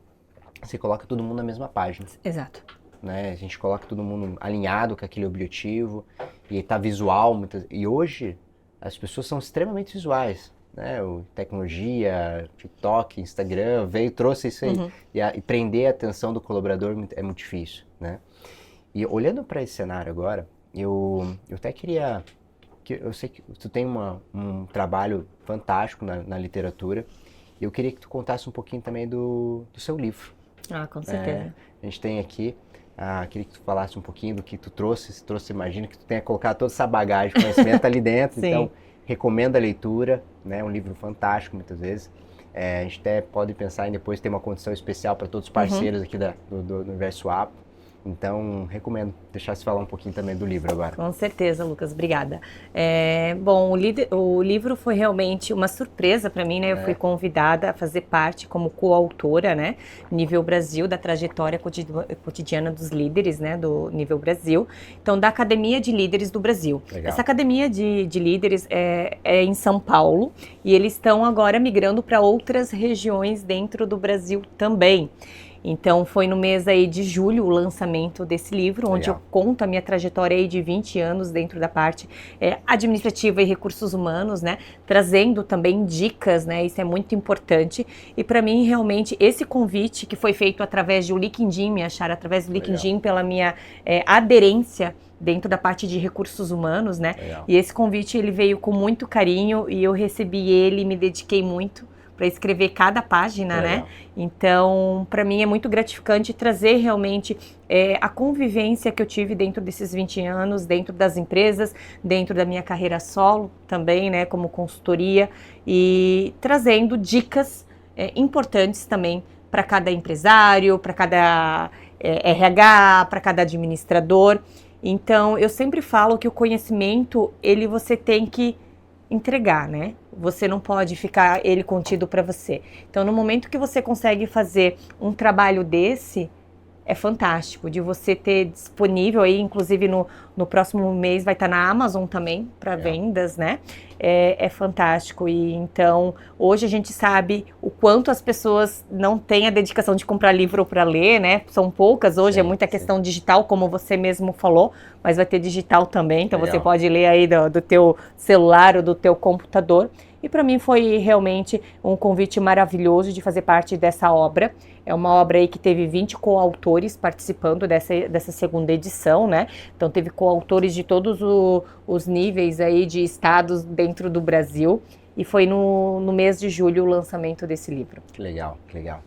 você coloca todo mundo na mesma página. Exato. Né? A gente coloca todo mundo alinhado com aquele objetivo, e tá visual. E hoje, as pessoas são extremamente visuais. Né, tecnologia, TikTok, Instagram, trouxe isso aí. E prender a atenção do colaborador é muito difícil, né? E olhando para esse cenário agora, eu até queria... eu sei que tu tem um trabalho fantástico na literatura, e eu queria que tu contasse um pouquinho também do seu livro. Ah, com certeza. A gente tem aqui... queria que tu falasse um pouquinho do que tu trouxe, imagina que tu tenha colocado toda essa bagagem de conhecimento ali dentro, Sim. Então recomendo a leitura, né? É um livro fantástico muitas vezes. A gente até pode pensar em depois ter uma condição especial para todos os parceiros aqui do Universo Apple. Então, recomendo deixar você falar um pouquinho também do livro agora. Com certeza, Lucas, obrigada. Bom, o livro foi realmente uma surpresa para mim, né? Eu fui convidada a fazer parte como coautora, né? Nível Brasil, da trajetória cotidiana dos líderes, né? Do Nível Brasil. Então, da Academia de Líderes do Brasil. Legal. Essa Academia de Líderes é em São Paulo, e eles estão agora migrando para outras regiões dentro do Brasil também. Então, foi no mês aí de julho o lançamento desse livro, onde eu conto a minha trajetória aí de 20 anos dentro da parte administrativa e recursos humanos, né? Trazendo também dicas, né? Isso é muito importante. E para mim, realmente, esse convite que foi feito através do LinkedIn, me acharam através do LinkedIn pela minha aderência dentro da parte de recursos humanos, né? Legal. E esse convite, ele veio com muito carinho e eu recebi ele e me dediquei muito para escrever cada página, né? Então, para mim é muito gratificante trazer realmente a convivência que eu tive dentro desses 20 anos, dentro das empresas, dentro da minha carreira solo também, né? Como consultoria, e trazendo dicas importantes também para cada empresário, para cada RH, para cada administrador. Então, eu sempre falo que o conhecimento, você tem que entregar, né? Você não pode ficar ele contido para você. Então, no momento que você consegue fazer um trabalho desse, é fantástico, de você ter disponível aí, inclusive no próximo mês vai estar na Amazon também, para vendas, né? É fantástico. E então, hoje a gente sabe o quanto as pessoas não têm a dedicação de comprar livro para ler, né? São poucas hoje, é muita questão digital, como você mesmo falou, mas vai ter digital também, então você pode ler aí do teu celular ou do teu computador. E para mim foi realmente um convite maravilhoso de fazer parte dessa obra. É uma obra aí que teve 20 coautores participando dessa segunda edição, né? Então teve coautores de todos os níveis aí de estados dentro do Brasil. E foi no mês de julho o lançamento desse livro. Que legal, que legal.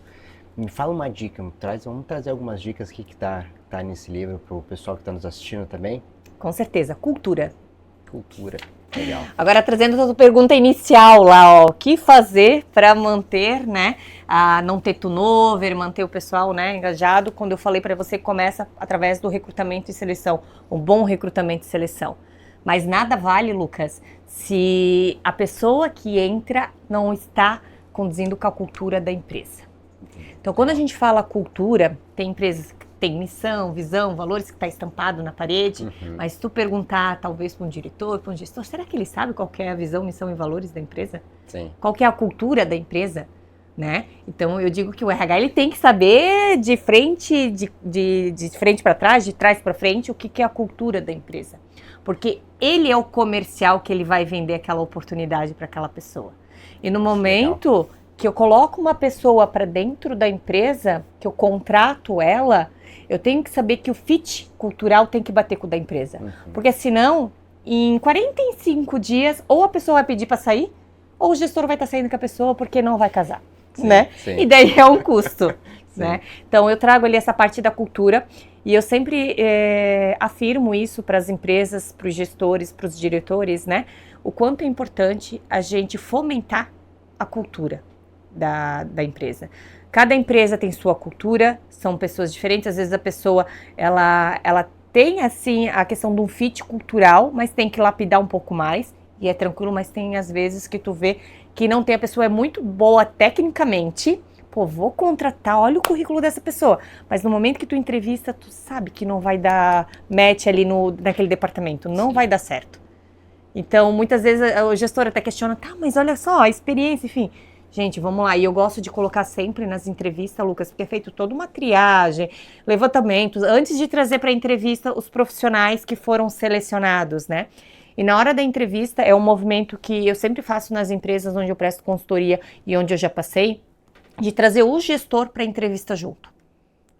Me fala uma dica, vamos trazer algumas dicas aqui que tá nesse livro para o pessoal que está nos assistindo também? Com certeza, cultura. Cultura. Legal. Agora, trazendo a tua pergunta inicial lá, o que fazer para manter, né, não ter turnover, manter o pessoal, né, engajado, quando eu falei para você que começa através do recrutamento e seleção, um bom recrutamento e seleção. Mas nada vale, Lucas, se a pessoa que entra não está conduzindo com a cultura da empresa. Então, quando a gente fala cultura, tem empresas que tem missão, visão, valores que está estampado na parede, mas se tu perguntar talvez para um diretor, para um gestor, será que ele sabe qual que é a visão, missão e valores da empresa? Sim. Qual que é a cultura da empresa? né? Então eu digo que o RH ele tem que saber de frente, de frente para trás, de trás para frente, o que é a cultura da empresa. Porque ele é o comercial que ele vai vender aquela oportunidade para aquela pessoa. E no momento que eu coloco uma pessoa para dentro da empresa, que eu contrato ela, eu tenho que saber que o fit cultural tem que bater com o da empresa. Porque senão, em 45 dias, ou a pessoa vai pedir para sair, ou o gestor vai estar saindo com a pessoa porque não vai casar. Sim, né? sim. E daí é um custo, né? Então eu trago ali essa parte da cultura e eu sempre afirmo isso para as empresas, para os gestores, para os diretores, né? O quanto é importante a gente fomentar a cultura da empresa. Cada empresa tem sua cultura, são pessoas diferentes, às vezes a pessoa ela tem assim a questão de um fit cultural, mas tem que lapidar um pouco mais. E é tranquilo, mas tem às vezes que tu vê que não tem, a pessoa é muito boa tecnicamente, pô, vou contratar, olha o currículo dessa pessoa. Mas no momento que tu entrevista, tu sabe que não vai dar match ali naquele departamento, não vai dar certo. Então, muitas vezes o gestor até questiona, tá, mas olha só, a experiência, enfim. Gente, vamos lá, e eu gosto de colocar sempre nas entrevistas, Lucas, porque é feito toda uma triagem, levantamentos, antes de trazer para a entrevista os profissionais que foram selecionados, né? E na hora da entrevista, é um movimento que eu sempre faço nas empresas onde eu presto consultoria e onde eu já passei, de trazer o gestor para a entrevista junto,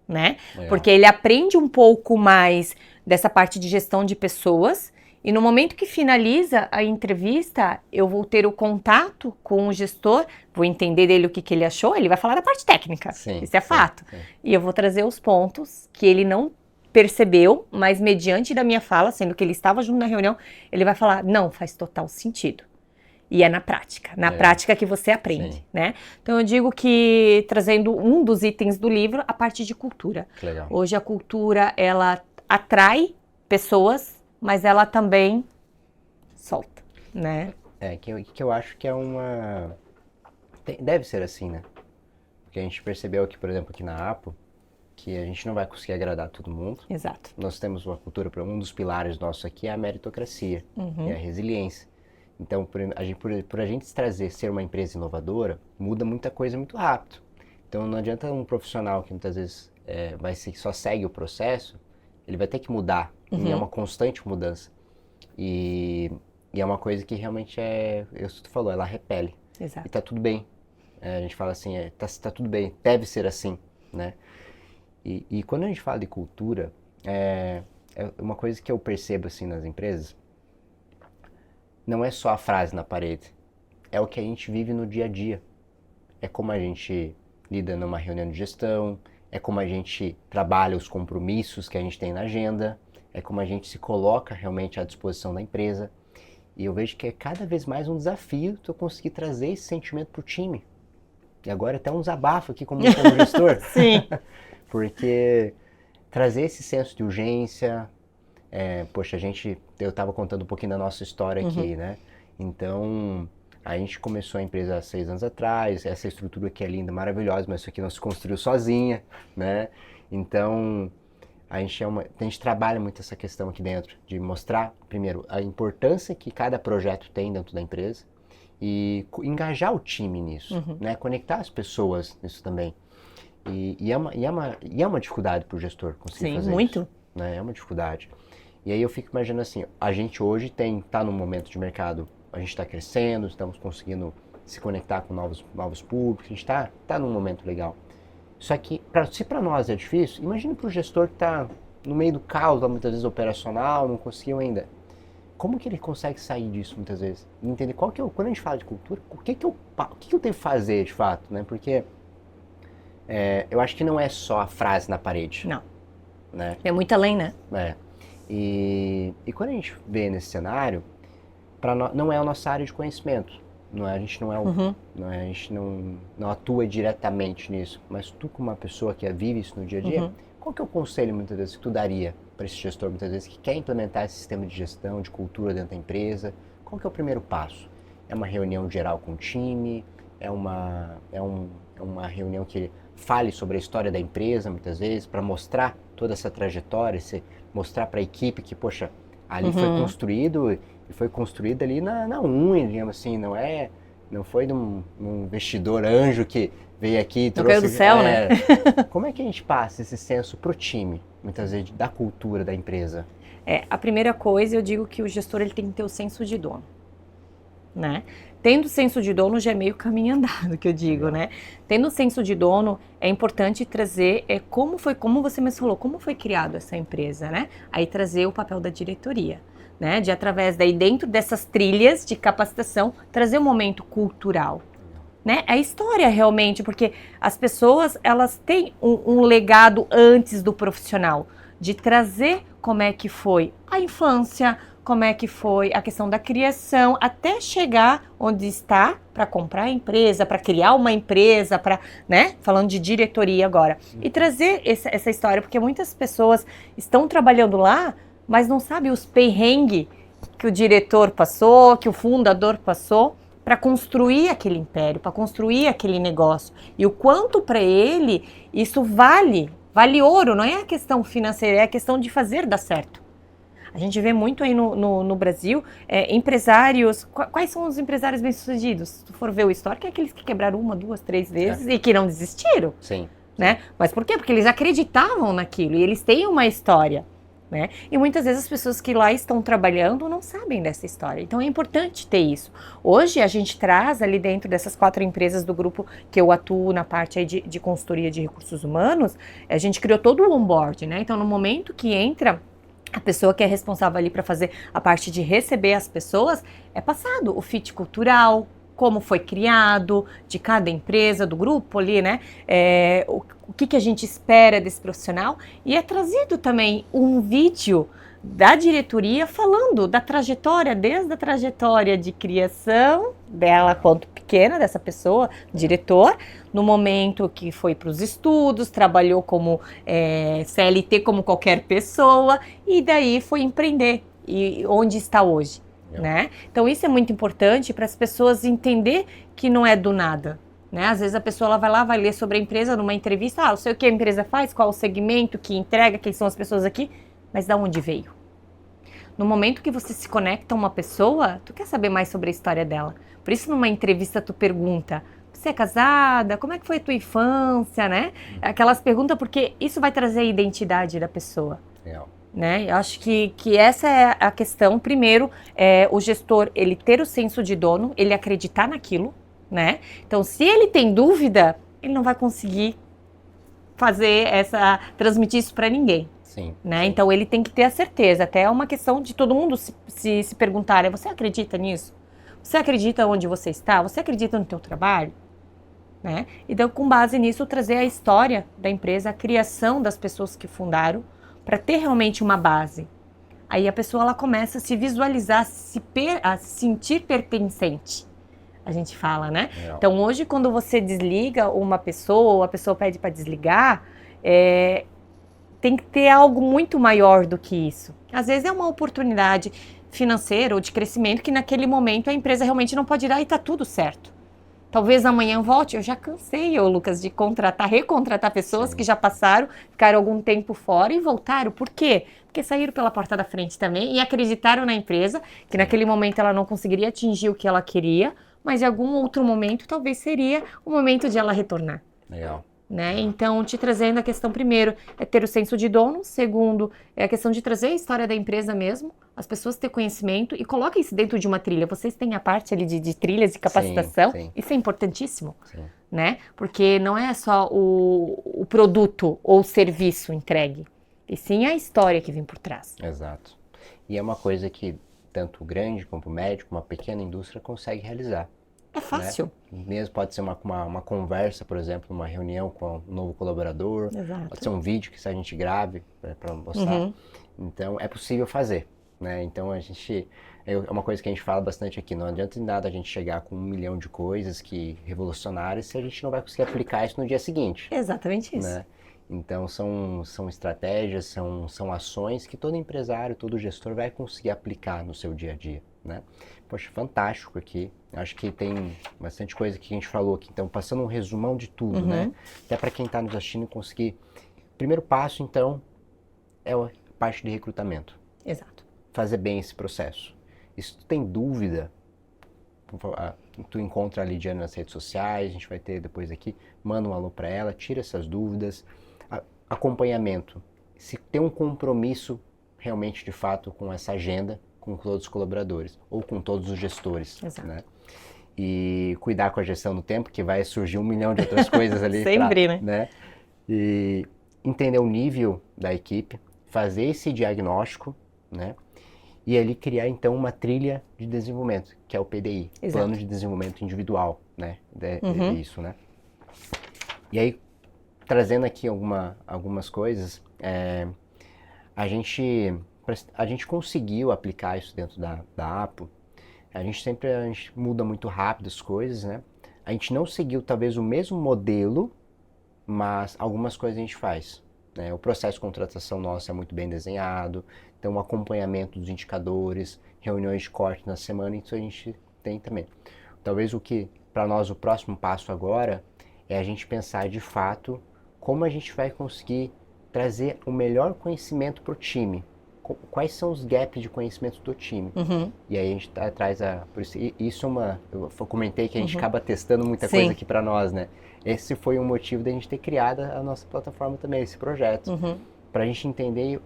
né? Legal. Porque ele aprende um pouco mais dessa parte de gestão de pessoas e no momento que finaliza a entrevista, eu vou ter o contato com o gestor, vou entender dele o que ele achou, ele vai falar da parte técnica, isso é fato. Sim. E eu vou trazer os pontos que ele não percebeu, mas mediante da minha fala, sendo que ele estava junto na reunião, ele vai falar, não, faz total sentido. E é na prática que você aprende, sim, né? Então eu digo que, trazendo um dos itens do livro, a parte de cultura. Legal. Hoje a cultura, ela atrai pessoas, mas ela também solta, né? Que eu acho que é uma... Deve ser assim, né? Porque a gente percebeu que, por exemplo, aqui na Apo, que a gente não vai conseguir agradar todo mundo. Exato. Nós temos uma cultura, um dos pilares nossos aqui é a meritocracia, é a resiliência. Então, por a gente ser uma empresa inovadora, muda muita coisa muito rápido. Então, não adianta um profissional que muitas vezes só segue o processo, ele vai ter que mudar, e é uma constante mudança. E é uma coisa que realmente isso que tu falou, ela repele. Exato. E tá tudo bem. A gente fala assim, tá tudo bem, deve ser assim, né? E quando a gente fala de cultura, é uma coisa que eu percebo assim nas empresas, não é só a frase na parede, é o que a gente vive no dia a dia. É como a gente lida numa reunião de gestão, é como a gente trabalha os compromissos que a gente tem na agenda, é como a gente se coloca realmente à disposição da empresa. E eu vejo que é cada vez mais um desafio tu conseguir trazer esse sentimento pro time. E agora até um desabafo aqui como gestor. Sim. Porque trazer esse senso de urgência, eu estava contando um pouquinho da nossa história aqui, né? Então, a gente começou a empresa há 6 anos atrás, essa estrutura aqui é linda, maravilhosa, mas isso aqui não se construiu sozinha, né? Então, a gente trabalha muito essa questão aqui dentro, de mostrar, primeiro, a importância que cada projeto tem dentro da empresa e engajar o time nisso, né? Conectar as pessoas nisso também. E é uma dificuldade para o gestor conseguir fazer muito. Isso, né? É uma dificuldade. E aí eu fico imaginando assim, a gente hoje tá num momento de mercado, a gente está crescendo, estamos conseguindo se conectar com novos públicos, a gente tá num momento legal. Só que, se para nós é difícil, imagine para o gestor que está no meio do caos, muitas vezes operacional, não conseguiu ainda. Como que ele consegue sair disso muitas vezes? E entender quando a gente fala de cultura, o que eu tenho que fazer de fato, né? Porque eu acho que não é só a frase na parede. Não. Né? É muito além, né? E quando a gente vê nesse cenário, não é a nossa área de conhecimento. A gente não a gente não atua diretamente nisso. Mas tu, como uma pessoa que vive isso no dia a dia, qual que é o conselho, muitas vezes, que tu daria para esse gestor, muitas vezes, que quer implementar esse sistema de gestão, de cultura dentro da empresa? Qual que é o primeiro passo? É uma reunião geral com o time? É uma reunião que fale sobre a história da empresa, muitas vezes, para mostrar toda essa trajetória, mostrar para a equipe que, poxa, ali foi construído, e foi construído ali na unha, digamos assim, não foi de um investidor anjo que veio aqui e Não caiu do céu, né? Como é que a gente passa esse senso pro time, muitas vezes, da cultura da empresa? A primeira coisa, eu digo que o gestor ele tem que ter o senso de dono, né? Tendo senso de dono já é meio caminho andado, que eu digo, né? Tendo senso de dono, é importante trazer como você mesmo falou, como foi criado essa empresa, né? Aí trazer o papel da diretoria, né? De através daí dentro dessas trilhas de capacitação, trazer um momento cultural, né? A história realmente, porque as pessoas, elas têm um legado antes do profissional, de trazer como é que foi a infância, como é que foi a questão da criação, até chegar onde está para comprar a empresa, para criar uma empresa, para, né? Falando de diretoria agora. E trazer essa história, porque muitas pessoas estão trabalhando lá, mas não sabem os perrengues que o diretor passou, que o fundador passou, para construir aquele império, para construir aquele negócio. E o quanto para ele isso vale ouro, não é a questão financeira, é a questão de fazer dar certo. A gente vê muito aí no Brasil, empresários, quais são os empresários bem-sucedidos? Se tu for ver o histórico, é aqueles que quebraram 1, 2, 3 vezes e que não desistiram. Sim. Né? Mas por quê? Porque eles acreditavam naquilo e eles têm uma história. Né? E muitas vezes as pessoas que lá estão trabalhando não sabem dessa história. Então é importante ter isso. Hoje a gente traz ali dentro dessas 4 empresas do grupo que eu atuo na parte aí de consultoria de recursos humanos, a gente criou todo o onboard, né? Então no momento que entra a pessoa que é responsável ali para fazer a parte de receber as pessoas, é passado o fit cultural, como foi criado, de cada empresa, do grupo ali, né? O que a gente espera desse profissional. E é trazido também um vídeo da diretoria falando da trajetória, desde a trajetória de criação dela quanto pequena, dessa pessoa, diretor, no momento que foi para os estudos, trabalhou como CLT como qualquer pessoa, e daí foi empreender, e onde está hoje. Né? Então isso é muito importante para as pessoas entender que não é do nada. Né? Às vezes a pessoa ela vai lá, vai ler sobre a empresa numa entrevista, eu sei o que a empresa faz, qual o segmento que entrega, quem são as pessoas aqui, mas da onde veio? No momento que você se conecta a uma pessoa, tu quer saber mais sobre a história dela. Por isso numa entrevista tu pergunta, você é casada? Como é que foi a tua infância? Né? Aquelas perguntas, porque isso vai trazer a identidade da pessoa. Legal. Né? Eu acho que essa é a questão. Primeiro, o gestor, ele ter o senso de dono, ele acreditar naquilo, né? Então, se ele tem dúvida, ele não vai conseguir transmitir isso para ninguém. Sim, né? sim. Então, ele tem que ter a certeza. Até é uma questão de todo mundo se perguntar, você acredita nisso? Você acredita onde você está? Você acredita no teu trabalho? Né? Então, com base nisso, trazer a história da empresa, a criação das pessoas que fundaram, para ter realmente uma base. Aí a pessoa ela começa a se visualizar, a se sentir pertencente. A gente fala, né? Legal. Então hoje quando você desliga uma pessoa, ou a pessoa pede para desligar, tem que ter algo muito maior do que isso. Às vezes é uma oportunidade financeira ou de crescimento que naquele momento a empresa realmente não pode dar e está tudo certo. Talvez amanhã volte. Eu já cansei, Lucas, de recontratar pessoas que já passaram, ficaram algum tempo fora e voltaram. Por quê? Porque saíram pela porta da frente também e acreditaram na empresa, que naquele momento ela não conseguiria atingir o que ela queria, mas em algum outro momento talvez seria o momento de ela retornar. Legal. Né? Então, te trazendo a questão, primeiro, é ter o senso de dono. Segundo, é a questão de trazer a história da empresa mesmo, as pessoas ter conhecimento e coloquem isso dentro de uma trilha. Vocês têm a parte ali de trilhas de capacitação, sim. Isso é importantíssimo, Sim. né? Porque não é só o produto ou o serviço entregue, e sim a história que vem por trás. Exato. E é uma coisa que tanto o grande como o médio, como a pequena indústria consegue realizar. É fácil. Né? Mesmo pode ser uma conversa, por exemplo, uma reunião com um novo colaborador. Exato. Pode ser um vídeo que a gente grave para mostrar. Então, é possível fazer. Né? Então, é uma coisa que a gente fala bastante aqui, não adianta em nada a gente chegar com 1 milhão de coisas revolucionárias se a gente não vai conseguir aplicar isso no dia seguinte. Exatamente isso. Né? Então, são estratégias, são ações que todo empresário, todo gestor vai conseguir aplicar no seu dia a dia. Né? Poxa, fantástico aqui. Acho que tem bastante coisa que a gente falou aqui. Então, passando um resumão de tudo, né? Até para quem está nos assistindo conseguir. Primeiro passo, então, é a parte de recrutamento. Exato. Fazer bem esse processo. E se tu tem dúvida, tu encontra a Lidiane nas redes sociais, a gente vai ter depois aqui, manda um alô para ela, tira essas dúvidas. Acompanhamento, se tem um compromisso realmente de fato com essa agenda, com todos os colaboradores, ou com todos os gestores, né? E cuidar com a gestão do tempo, que vai surgir 1 milhão de outras coisas ali. Sempre, né? E entender o nível da equipe, fazer esse diagnóstico, né? E ali criar então uma trilha de desenvolvimento, que é o PDI, Plano de Desenvolvimento Individual, né? Isso, né? E aí, trazendo aqui algumas coisas, a gente conseguiu aplicar isso dentro da Apo. A gente muda muito rápido as coisas, né? A gente não seguiu talvez o mesmo modelo, mas algumas coisas a gente faz, né? O processo de contratação nosso é muito bem desenhado, então o acompanhamento dos indicadores, reuniões de corte na semana, isso a gente tem também. Talvez para nós, o próximo passo agora é a gente pensar de fato como a gente vai conseguir trazer o melhor conhecimento para o time. Quais são os gaps de conhecimento do time. E aí a gente traz por isso eu comentei que a gente acaba testando muita coisa aqui para nós, né? Esse foi um motivo da gente ter criado a nossa plataforma também, esse projeto. Para a gente entender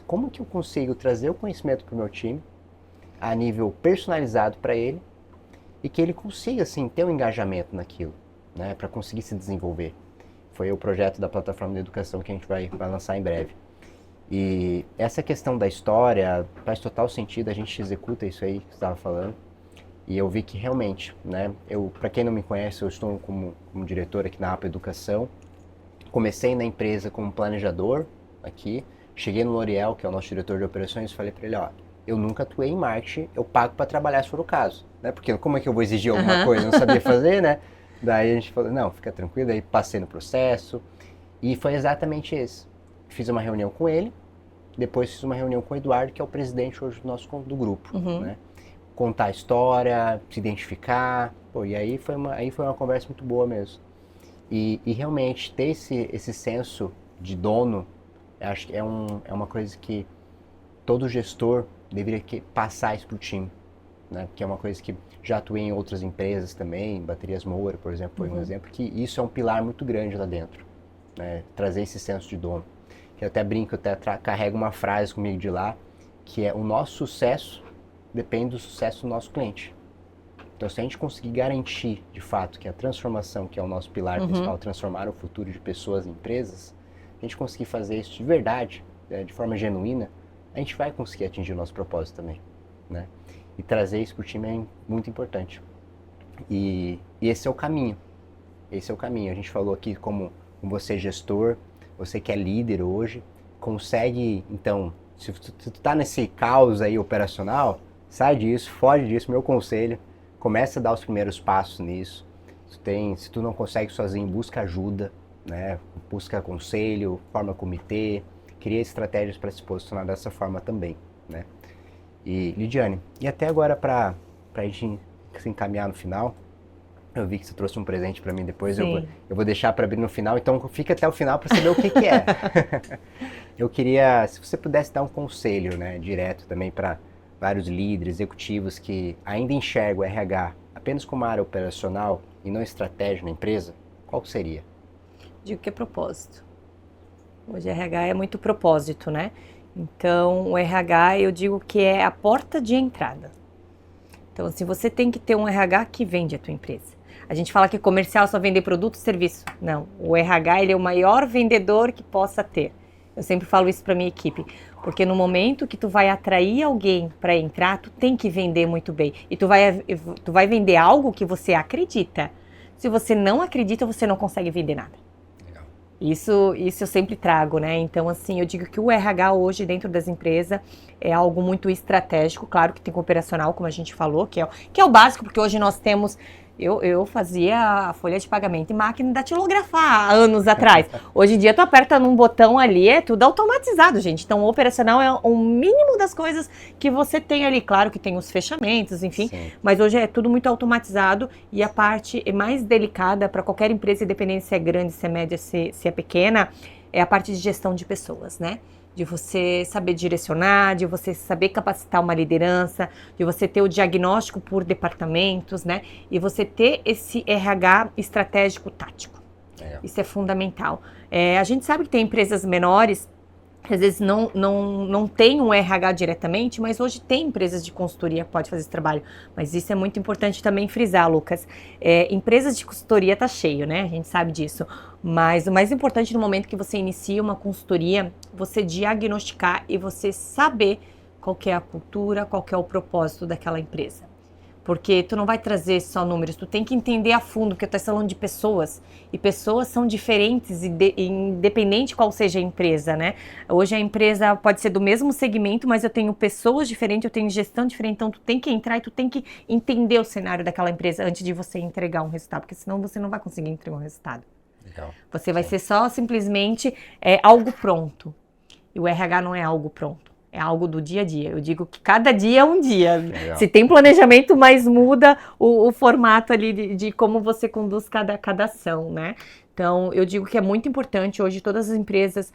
como que eu consigo trazer o conhecimento para o meu time a nível personalizado para ele e que ele consiga, assim, ter um engajamento naquilo, né? Para conseguir se desenvolver. Foi o projeto da plataforma de educação que a gente vai lançar em breve. E essa questão da história faz total sentido, a gente executa isso aí que você estava falando. E eu vi que realmente, né, para quem não me conhece, eu estou como diretor aqui na Apo Educação. Comecei na empresa como planejador aqui, cheguei no L'Oréal, que é o nosso diretor de operações, e falei para ele, eu nunca atuei em marketing, eu pago para trabalhar se for o caso, né? Porque como é que eu vou exigir alguma coisa? Eu não sabia fazer, né? Daí a gente falou, não, fica tranquilo, aí passei no processo e foi exatamente isso. Fiz uma reunião com ele, depois fiz uma reunião com o Eduardo, que é o presidente hoje do grupo, né? Contar a história, se identificar, e aí foi uma conversa muito boa mesmo. E realmente ter esse senso de dono, acho que é uma coisa que todo gestor deveria passar isso para o time, né? Porque é uma coisa que já atuei em outras empresas também, Baterias Moura, por exemplo, foi um exemplo, que isso é um pilar muito grande lá dentro, né? Trazer esse senso de dono. Que eu até brinco, eu até carrego uma frase comigo de lá, que é: o nosso sucesso depende do sucesso do nosso cliente. Então, se a gente conseguir garantir, de fato, que a transformação, que é o nosso pilar principal, transformar o futuro de pessoas e empresas, a gente conseguir fazer isso de verdade, de forma genuína, a gente vai conseguir atingir o nosso propósito também, né? E trazer isso para o time é muito importante. E esse é o caminho. Esse é o caminho. A gente falou aqui como você é gestor, você que é líder hoje, consegue, então, se tu tá nesse caos aí operacional, sai disso, foge disso, meu conselho, começa a dar os primeiros passos nisso. Se tu não consegue sozinho, busca ajuda, né? Busca conselho, forma comitê, cria estratégias para se posicionar dessa forma também, né? E Lidiane, e até agora para a gente se encaminhar no final, eu vi que você trouxe um presente para mim depois, eu vou deixar para abrir no final, então fica até o final para saber o que é. Eu queria, se você pudesse dar um conselho, né, direto também para vários líderes, executivos que ainda enxergam o RH apenas como área operacional e não estratégia na empresa, qual seria? Digo que é propósito. Hoje RH é muito propósito, né? Então, o RH eu digo que é a porta de entrada. Então, se você tem que ter um RH que vende a tua empresa. A gente fala que comercial é só vender produto e serviço. Não, o RH ele é o maior vendedor que possa ter. Eu sempre falo isso para minha equipe, porque no momento que tu vai atrair alguém para entrar, tu tem que vender muito bem. E tu vai vender algo que você acredita. Se você não acredita, você não consegue vender nada. Legal. Isso eu sempre trago, né? Então, assim, eu digo que o RH hoje dentro das empresas é algo muito estratégico. Claro que tem o operacional, como a gente falou, que é o básico, porque hoje nós temos... Eu fazia a folha de pagamento em máquina datilografar há anos atrás. Hoje em dia, tu aperta num botão ali, é tudo automatizado, gente. Então, o operacional é o mínimo das coisas que você tem ali. Claro que tem os fechamentos, enfim. Sim. Mas hoje é tudo muito automatizado. E a parte mais delicada para qualquer empresa, independente se é grande, se é média, se é pequena, é a parte de gestão de pessoas, né? de você saber direcionar, de você saber capacitar uma liderança, de você ter o diagnóstico por departamentos, né? E você ter esse RH estratégico tático. Isso é fundamental. A gente sabe que tem empresas menores que às vezes não tem um RH diretamente, mas hoje tem empresas de consultoria que podem fazer esse trabalho. Mas isso é muito importante também frisar, Lucas. Empresas de consultoria tá cheio, né? A gente sabe disso. Mas o mais importante no momento que você inicia uma consultoria, você diagnosticar e você saber qual que é a cultura, qual que é o propósito daquela empresa. Porque tu não vai trazer só números, tu tem que entender a fundo, porque tu está falando de pessoas. E pessoas são diferentes, independente qual seja a empresa, né? Hoje a empresa pode ser do mesmo segmento, mas eu tenho pessoas diferentes, eu tenho gestão diferente. Então tu tem que entrar e tu tem que entender o cenário daquela empresa antes de você entregar um resultado. Porque senão você não vai conseguir entregar um resultado. Legal. Você vai ser só simplesmente algo pronto. E o RH não é algo pronto. É algo do dia a dia. Eu digo que cada dia é um dia. Legal. Se tem planejamento, mas muda o formato ali de como você conduz cada ação, né? Então, eu digo que é muito importante hoje todas as empresas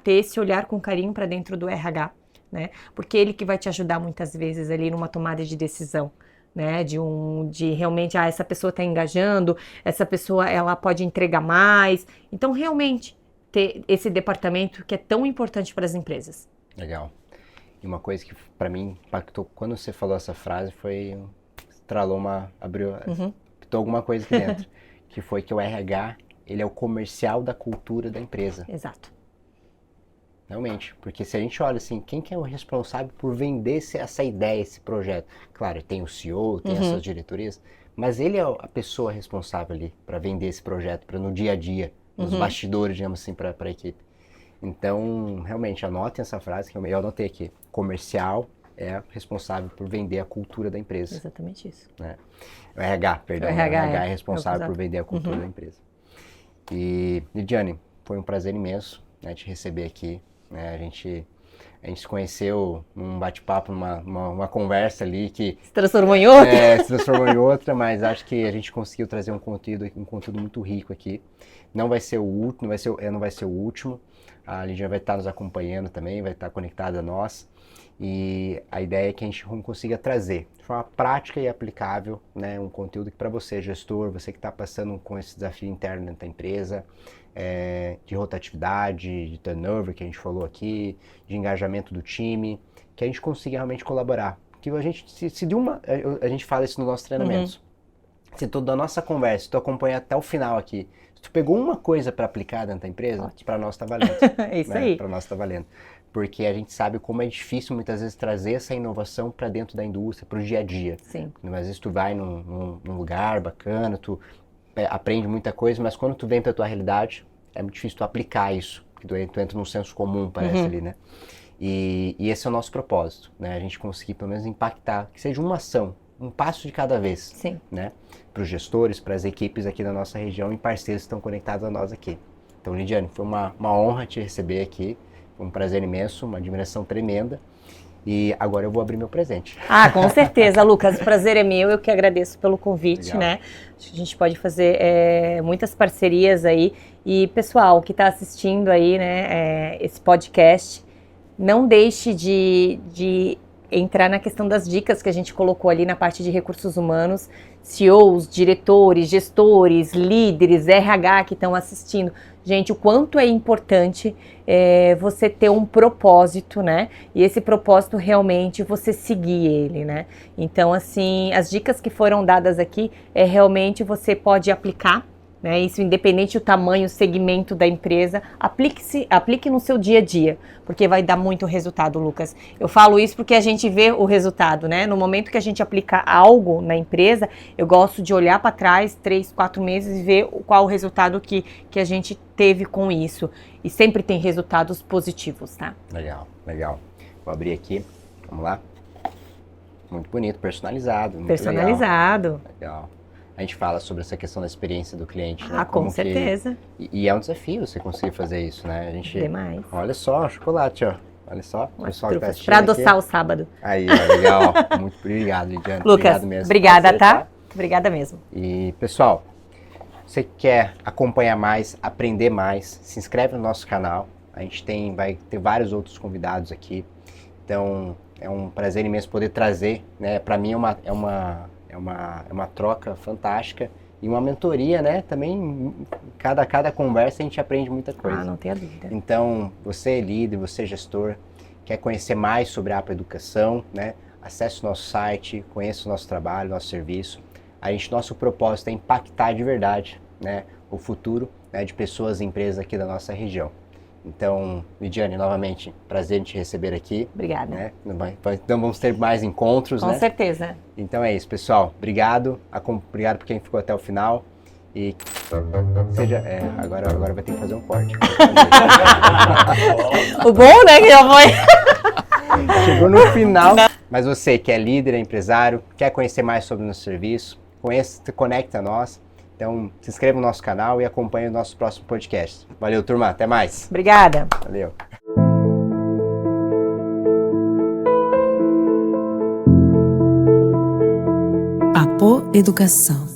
ter esse olhar com carinho para dentro do RH, né? Porque ele que vai te ajudar muitas vezes ali numa tomada de decisão. Né, de realmente, essa pessoa está engajando, essa pessoa ela pode entregar mais. Então, realmente, ter esse departamento que é tão importante para as empresas. Legal. E uma coisa que para mim impactou quando você falou essa frase foi, pitou alguma coisa aqui dentro, que foi que o RH, ele é o comercial da cultura da empresa. Exato. Realmente, porque se a gente olha assim, quem que é o responsável por vender essa ideia, esse projeto? Claro, tem o CEO, tem as suas diretorias, mas ele é a pessoa responsável ali para vender esse projeto, para no dia a dia, nos bastidores, digamos assim, para a equipe. Então, realmente, anotem essa frase, que eu anotei aqui. Comercial é responsável por vender a cultura da empresa. Exatamente isso. Né? O RH, perdão. O RH é responsável por vender a cultura da empresa. E, Lidiane, foi um prazer imenso, né, te receber aqui. Né? A gente se conheceu num bate-papo, numa conversa ali que... Se transformou em outra? Se transformou em outra, mas acho que a gente conseguiu trazer um conteúdo muito rico aqui. Não vai ser o último, não vai ser o último. A Lidiane vai estar nos acompanhando também, vai estar conectada a nós. E a ideia é que a gente consiga trazer de forma prática e aplicável, né, um conteúdo que para você, gestor, você que está passando com esse desafio interno dentro da empresa, de rotatividade, de turnover que a gente falou aqui, de engajamento do time, que a gente consiga realmente colaborar. Que a gente, a gente fala isso nos nossos treinamentos. Se tu, da nossa conversa, se tu acompanhar até o final aqui, se tu pegou uma coisa para aplicar dentro da empresa, para nós tá valendo. É isso aí. Para nós tá valendo. Porque a gente sabe como é difícil muitas vezes trazer essa inovação para dentro da indústria, para o dia a dia. Sim. Às vezes tu vai num lugar bacana, tu aprende muita coisa, mas quando tu vem para tua realidade, é muito difícil tu aplicar isso. Porque tu entra num senso comum, parece ali, né? E esse é o nosso propósito, né? A gente conseguir pelo menos impactar, que seja uma ação, um passo de cada vez. Sim. Né? Para os gestores, para as equipes aqui da nossa região e parceiros que estão conectados a nós aqui. Então, Lidiane, foi uma honra te receber aqui, foi um prazer imenso, uma admiração tremenda. E agora eu vou abrir meu presente. Ah, com certeza, Lucas, o prazer é meu, eu que agradeço pelo convite, Legal. né? Acho que a gente pode fazer muitas parcerias aí. E pessoal que está assistindo aí, né, esse podcast, não deixe de entrar na questão das dicas que a gente colocou ali na parte de recursos humanos, CEOs, diretores, gestores, líderes, RH que estão assistindo. Gente, o quanto é importante você ter um propósito, né? E esse propósito realmente você seguir ele, né? Então, assim, as dicas que foram dadas aqui realmente você pode aplicar, né? Isso independente do tamanho, o segmento da empresa, aplique no seu dia a dia, porque vai dar muito resultado, Lucas. Eu falo isso porque a gente vê o resultado, né? No momento que a gente aplica algo na empresa, eu gosto de olhar para trás 3, 4 meses e ver qual o resultado que a gente teve com isso. E sempre tem resultados positivos, tá? Legal, legal. Vou abrir aqui, vamos lá. Muito bonito, personalizado. Muito personalizado. Legal. A gente fala sobre essa questão da experiência do cliente, né? Ah, com certeza. E é um desafio você conseguir fazer isso, né? A gente... Demais. Olha só, o chocolate, ó. Olha só. Para adoçar o sábado. Aí, ó, legal. Muito obrigado, Lidiane. Lucas, obrigado mesmo. Obrigada, tá? Obrigada mesmo. E, pessoal, você quer acompanhar mais, aprender mais, se inscreve no nosso canal. A gente vai ter vários outros convidados aqui. Então, é um prazer imenso poder trazer, né? Para mim é uma troca fantástica e uma mentoria, né? Também, cada conversa a gente aprende muita coisa. Não tenha dúvida. Então, você é líder, você é gestor, quer conhecer mais sobre a APA Educação, né? Acesse o nosso site, conheça o nosso trabalho, nosso serviço. Nosso propósito é impactar de verdade, né, o futuro, né, de pessoas e empresas aqui da nossa região. Então, Lidiane, novamente, prazer em te receber aqui. Obrigada. Né? Então vamos ter mais encontros, Com certeza. Então é isso, pessoal. Obrigado por quem ficou até o final. E agora vai ter que fazer um corte. O bom, né, que já foi. Chegou no final. Mas você que é líder, é empresário, quer conhecer mais sobre o nosso serviço, conecta a nós. Então, se inscreva no nosso canal e acompanhe o nosso próximo podcast. Valeu, turma. Até mais. Obrigada. Valeu. APO Educação.